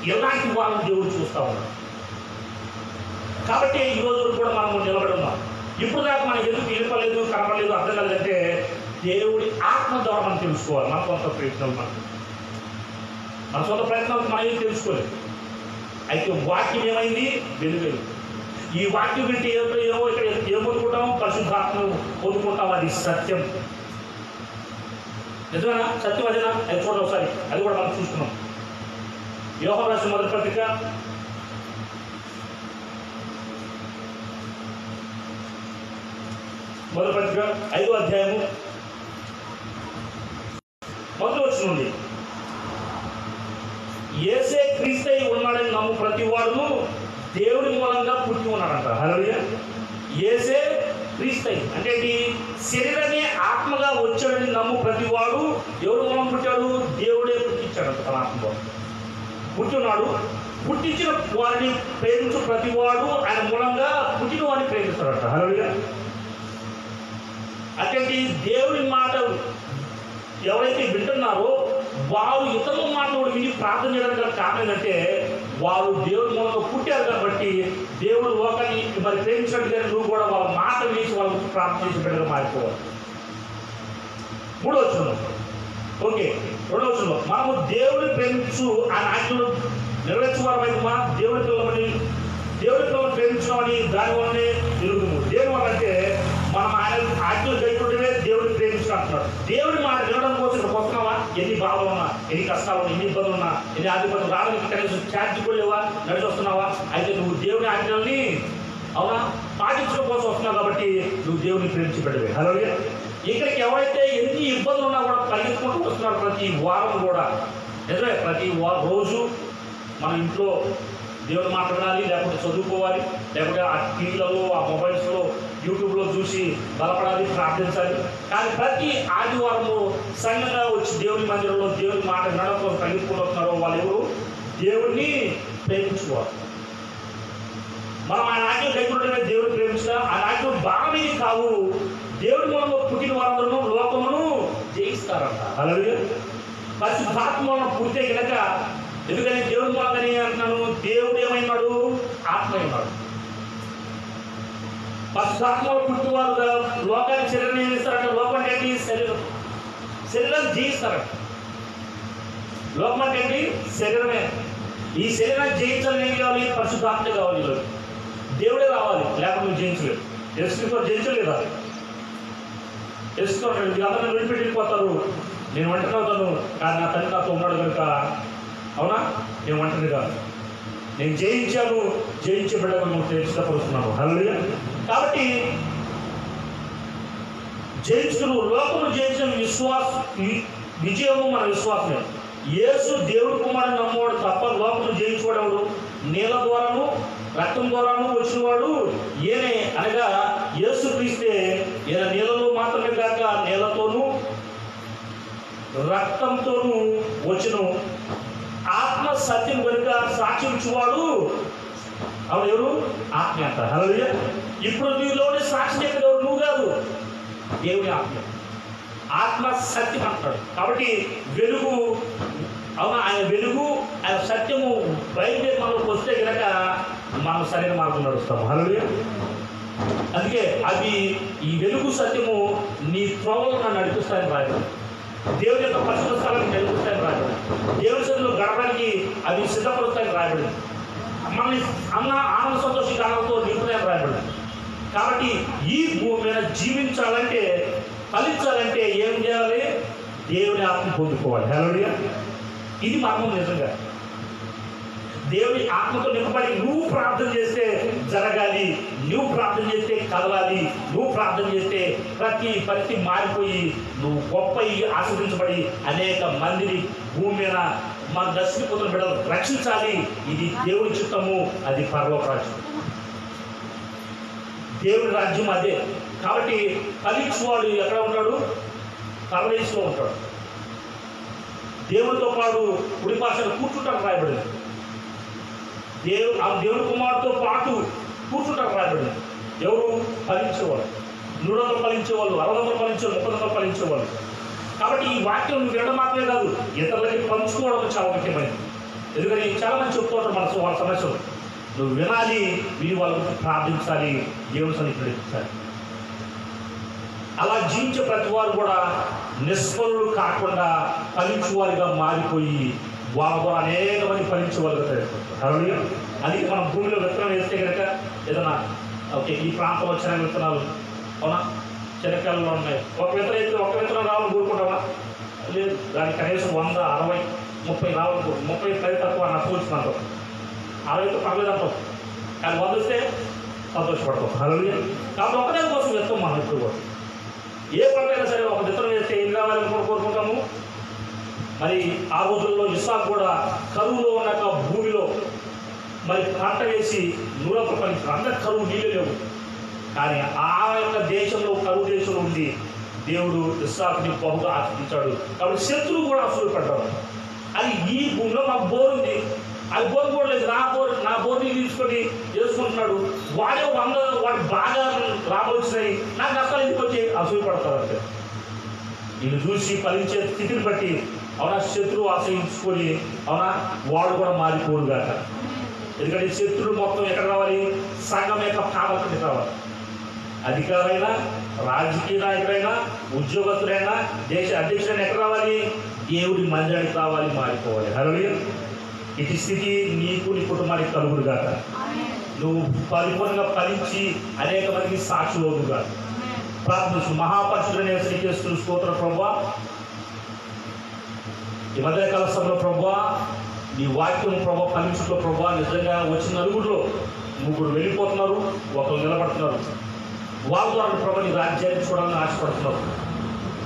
ఇలాంటి వాళ్ళని దేవుడు చూస్తూ ఉన్నాడు. కాబట్టి ఈ రోజు కూడా మనం నిలబడి ఉన్నాం. ఇప్పుడు దాకా మనం ఎందుకు వినపలేదు, కనపడలేదు, అర్థం కాలేదంటే దేవుడి ఆత్మ ద్వారా మనం తెలుసుకోవాలి. మన సొంత ప్రయత్నాలు మన సొంత ప్రయత్నాలు మనం ఏం తెలుసుకోలేదు. అయితే వాక్యం ఏమైంది? వెలుగు. ఈ వాక్యం వింటే ఏమో ఇక్కడ ఏం పొందుకుంటాం? పరిశుద్ధాత్మను పొందుకుంటాం. అది సత్యం. నిజమేనా? సత్యం అదేనా? అది చూడండి ఒకసారి. అది కూడా మనం చూస్తున్నాం. యోహాను రాసిన మొదటి పత్రిక 5వ అధ్యాయము 1వ వచనం నుండి, యేసే క్రీస్తై ఉన్నాడని నమ్ము ప్రతి వాడును దేవుడి మూలంగా పుట్టి ఉన్నాడంట. హల్లెలూయా. యేసే క్రీస్తై అంటే శరీరమే ఆత్మగా వచ్చాడని నమ్ము ప్రతి వాడు ఎవరు మూలం పుట్టాడు? దేవుడే పుట్టించాడంట. తన ఆత్మలో పుట్టి ఉన్నాడు. పుట్టించిన వారిని ప్రేమించు ప్రతి వాడు ఆయన మూలంగా పుట్టిన వారిని ప్రేమిస్తాడంట. హల్లెలూయా. అంటే దేవుడి మాట ఎవరైతే వింటున్నారో వారు ఇతరుల మాట విని ప్రార్థన చేయడానికి కారణం ఏంటంటే వారు దేవుడి మూలంగా పుట్టారు కాబట్టి దేవుడు లోకాన్ని మరి ప్రేమించినట్టుగా నువ్వు కూడా వాళ్ళ మాట వేసి వాళ్ళకి ప్రార్థన చేసి బిడ్డగా మారిపోవాలి. 3వ వచనం. ఓకే. 2వ వచనంలో మనము దేవుడిని ప్రేమించు ఆయన ఆజ్ఞలు నెరవేర్చువారమైనా దేవుడి పిల్లలను ప్రేమించమని దానివల్లనే ఎరుగుము. దేని వల్ల అంటే మనం ఆయన ఆజ్ఞలు గైకుంటేనే దేవుడిని ప్రేమించుకుంటున్నాడు. దేవుడి మాట వినడం కోసం ఇక్కడ వస్తున్నావా? ఎన్ని బాధలు ఉన్నా, ఎన్ని కష్టాలు ఉన్నా, ఎన్ని ఇబ్బందులు ఉన్నా, ఎన్ని ఆధిపత్యం రావడానికి కనీసం ఛార్జ్ కూడా లేవా? నడిచి వస్తున్నావా? అయితే నువ్వు దేవుడి ఆజ్ఞల్ని అవునా పాటించడం కోసం వస్తున్నావు కాబట్టి నువ్వు దేవుడిని ప్రేమించి పెట్టవే. హల్లెలూయా. ఇక్కడికి ఎవరైతే ఎన్ని ఇబ్బందులు ఉన్నా కూడా పరిగెత్తుకుంటూ వస్తున్నారు ప్రతి వారం కూడా. నిజమే, ప్రతి రోజు మన ఇంట్లో దేవుడు మాట్లాడాలి, లేకపోతే చదువుకోవాలి, లేకపోతే ఆ టీవీలలో, ఆ మొబైల్స్లో, యూట్యూబ్లో చూసి బలపడాలి, ప్రార్థించాలి. కానీ ప్రతి ఆదివారము సంఘంగా వచ్చి దేవుని మందిరంలో దేవుని మాట వినడం కోసం పరిగెత్తుకుంటున్నారో వాళ్ళు ఎవరు? దేవుడిని ప్రేమించుకోవాలి. మనం ఆయన ఆజ్ఞలు కైకుంటేనే దేవుడిని ప్రేమించడం. ఆ ఆజ్ఞలు బాగానే కావు. దేవుడి మూలంలో పుట్టిన వారందరూ లోకమును జయిస్తారంట. హల్లెలూయా. పరిశుద్ధాత్మ మూలం పుడితే కనుక, ఎందుకని దేవుడి మూలంగానే అంటున్నాను, దేవుడు ఏమైనాడు? ఆత్మ అయినాడు. పరిశుద్ధాత్మలో పుట్టి వారు లోకానికి శరీరం ఏమి ఇస్తారంటే, లోకం అంటే ఏంటి? శరీరాన్ని జయిస్తారంట. లోకం అంటే ఏంటి? శరీరమే. ఈ శరీరాన్ని జయించాలని ఏం కావాలి? పరిశుద్ధాత్మ కావాలి. దేవుడే రావాలి, లేకపోతే నువ్వు జయించలేదు. యేసుతో జయించలేదా? యేసుతో అందరూ విడిపెట్టి వెళ్ళిపోతారు. నేను ఒంటరి అవుతాను, కానీ నా తండ్రి నాతో ఉన్నాడు కనుక. అవునా? నేను ఒంటరి కాదు, నేను జయించాను, జయించే బిడ్డగా నువ్వు తెలుసుకోపరుస్తున్నాను. హల్లెలూయా. కాబట్టి జయించుకును లోకము జయించిన విజయము మన విశ్వాసమే. యేసు దేవుడి కుమారుడు నమ్మవాడు తప్ప లోకము జయించువాడు నీళ్ళ ద్వారాను రక్తం ద్వారాను వచ్చినవాడు ఈయనే, అనగా యేసు క్రీస్తే. ఈయన నీళ్ళలో మాత్రమే కాక నీళ్ళతోనూ రక్తంతోనూ వచ్చును. ఆత్మ సత్యం కనుక సాక్షి ఇచ్చేవాడు అవును ఎవరు? ఆత్మ అంట. హల్లెలూయా. ఇప్పుడు నీలోని సాక్షి చెప్పేది ఎవరు? నువ్వు కాదు, దేవుని ఆత్మ. ఆత్మ సత్యం అంటాడు. కాబట్టి వెలుగు అవునా, ఆయన వెలుగు, ఆయన సత్యము బయలుదేరి మనకు వస్తే కనుక మనం సరైన మార్గం నడుస్తాము. హల్లెలూయా. అందుకే అది ఈ వెలుగు సత్యము నీ త్రోవలో నన్ను నడిపిస్తాయని రాయబడింది. దేవుని యొక్క పరిశుద్ధ స్థలాన్ని నడిపిస్తాయని రాయబడింది. దేవుని సన్నిధిలో గడపడానికి అవి సిద్ధపరుస్తాయని రాయబడింది. మనల్ని ఆనంద సంతోష కాలంతో నింపుతాయని రాయబడింది. కాబట్టి ఈ భూమి మీద జీవించాలంటే, ఫలించాలంటే ఏం చేయాలి? దేవుని ఆత్మ పొందుకోవాలి. హల్లెలూయా. ఇది మర్మం. నిజంగా దేవుని ఆత్మతో నింపబడి నువ్వు ప్రార్థన చేస్తే జరగాలి, నువ్వు ప్రార్థన చేస్తే కదలాలి, నువ్వు ప్రార్థన చేస్తే ప్రతి మారిపోయి నువ్వు గొప్ప ఆస్వాదించబడి అనేక మందిని భూమి మీద మన దర్శనపోతున్న బిడ్డలు రక్షించాలి. ఇది దేవుని చిత్తము, అది పరలోక రాజ్యం, దేవుని రాజ్యం అదే. కాబట్టి ఫలించువాడు ఎక్కడ ఉంటాడు? పరదేశంలో ఉంటాడు. దేవుడితో పాటు కుడి పార్శ్వన కూర్చుంటారు రాయబడింది. దేవుడి కుమారుడితో పాటు కూర్చుంటారు రాయబడింది. ఎవరు? ఫలించేవాళ్ళు. 100 ఫలించేవాళ్ళు, 60 ఫలించేవాళ్ళు, 30 ఫలించేవాళ్ళు. కాబట్టి ఈ వాక్యం నువ్వు వినడం మాత్రమే కాదు, ఇతరులకి పంచుకోవడం చాలా ముఖ్యమైనది. ఎందుకని చాలా మంది చెప్తూ ఉంటారు మన వాళ్ళ సమస్యలు. నువ్వు వినాలి, విని వాళ్ళ గురించి ప్రార్థించాలి, దేవుని సన్నిధికి నడిపించాలి. అలా జీవించే ప్రతి వారు కూడా నిష్ఫలులు కాకుండా ఫలించువారిగా మారిపోయి వాళ్ళ ద్వారా అనేక మంది ఫలించేవారుగా తయారు. అందుకే మనం భూమిలో విత్తనం వేస్తే కనుక ఏదైనా ఓకే ఈ ప్రాంతంలో శనగ విత్తనాలు అవునా, శనగకాయలు ఉన్నాయి, ఒక విత్తనం అయితే ఒక విత్తనం రావాలని కోరుకుంటామా? లేదు, దానికి కనీసం 100, 60, 30 రావాలి. 30 పది తక్కువ నాకు వచ్చినంత 60 పర్లేదు అంటాం, కానీ 100 వస్తే సంతోషపడతాం. కాబట్టి ఒకటే కోసం వెళ్తాం మనం ఎప్పుడు కూడా. ఏ పంట అయినా సరే ఒక విత్తనం వేస్తే ఏం కావాలని కూడా కోరుకుంటాము. మరి ఆ రోజుల్లో ఇస్సాకు కూడా కరువులో ఉన్నాక భూమిలో మరి పంట వేసి నూరపు పండించారు. అందరికి కరువు, నీళ్ళు లేవు. కానీ ఆ యొక్క దేశంలో, కరువు దేశంలో ఉండి దేవుడు ఇస్సాకుని బహుగా ఆశ్రయించాడు. కాబట్టి శత్రువు కూడా అసూయపడ్డాడు. అది ఈ భూమిలో మాకు బోర్ ఉంది, అది బోర్ కూడా లేదు, నా బోర్ని తీసుకొని చేసుకుంటున్నాడు, వాడే 100 వాడు బాగా రాబోచ్చినాయి, నాకు అసలు ఇంటికి వచ్చి అసూయపడతారు. అంటే వీళ్ళు చూసి ఫలించే స్థితిని బట్టి అవునా శత్రువు ఆశ్రయించుకొని అవునా వాడు కూడా మారిపోడు కాక. ఎందుకంటే శత్రువు మొత్తం ఎక్కడ రావాలి? సంఘం యొక్క కావలకి రావాలి. అధికారైనా, రాజకీయ నాయకుడైనా, ఉద్యోగస్తులైనా, దేశ అధ్యక్షుడైనా ఎక్కడ రావాలి? దేవుడి మందిరానికి రావాలి, మారిపోవాలి. హల్లెలూయా. ఇటు స్థితి నీకు, నీ కుటుంబానికి కలుగుడు కాక. నువ్వు పరిపూర్ణంగా ఫలించి అనేక మందికి సాక్షులు అవుదుగా. ప్రార్థించు. మహాపరిశుద్ధుడైన యేసుక్రీస్తు స్తోత్రం ప్రభువా. ఈ మధ్యకాల సమయంలో ప్రభువా, నీ వాక్యం ప్రభువా ఫలించులో ప్రభువా, నిజంగా వచ్చిన నలుగురిలో 3 వెళ్ళిపోతున్నారు, 1 నిలబడుతున్నారు. వాళ్ళ ద్వారా ప్రభు నీ రాజ్యాన్ని చూడాలని ఆశపడుతున్నారు.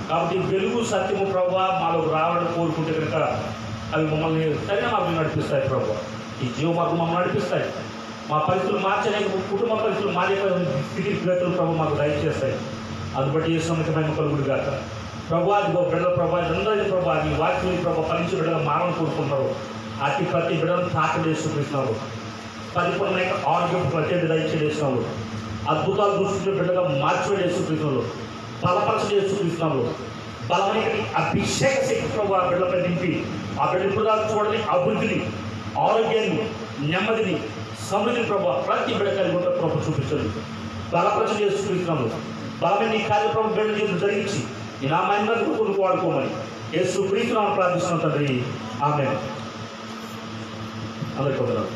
కాబట్టి వెలుగు, సత్యము ప్రభువా మాలోకి రావాలని కోరుకుంటే కనుక అవి మమ్మల్ని సరైన మార్గం నడిపిస్తాయి. ప్రభు ఈ జీవ మార్గం మమ్మల్ని నడిపిస్తాయి. మా పరిస్థితులు మార్చలేక, కుటుంబ పరిస్థితులు మారే స్థితి గతులు ప్రభు మాకు దయచేస్తాయి. అందుబట్టి ఏ సమయమైన కలుగుడు కాక. ప్రభు అది బిడ్డల ప్రభావ అందరి ప్రభావ నీ వాక్యం ప్రభావ ఫలించి బిడ్డలు మారని కోరుకుంటున్నారు. అతి ప్రతి బిడ్డలను తాకడి చూపిస్తున్నారు. పరిపూర్ణమైన ఆరోగ్యం ప్రత్యేక దయచేస్తున్నారు. అద్భుతాలు దృష్టిలో బిడ్డగా మార్చివేడే చూపిస్తున్నారు. బలపరచడే చూపిస్తున్నారు. బలమైన అభిషేక శక్తి ప్రభు ఆ బిడ్డలపై నింపి ఆ బిడ్డ ఇప్పుడు చూడని అభివృద్ధిని, ఆరోగ్యాన్ని, నెమ్మదిని, సమృద్ధిని ప్రభు ప్రతి బిడ్డ కలిగి ఉంటే ప్రభు చూపించండి. బలపరచ చేసి చూపిస్తున్నాము. బలమైన ఈ కార్యక్రమం బిడ్డ జీవితం జరిగించి ఈ నా మైండ్ కొనుక్కు వాడుకోమని యేసు క్రీస్తునామమున ప్రార్థిస్తున్నాను తండ్రి. ఆమేన్. అందరికీ వందనాలు.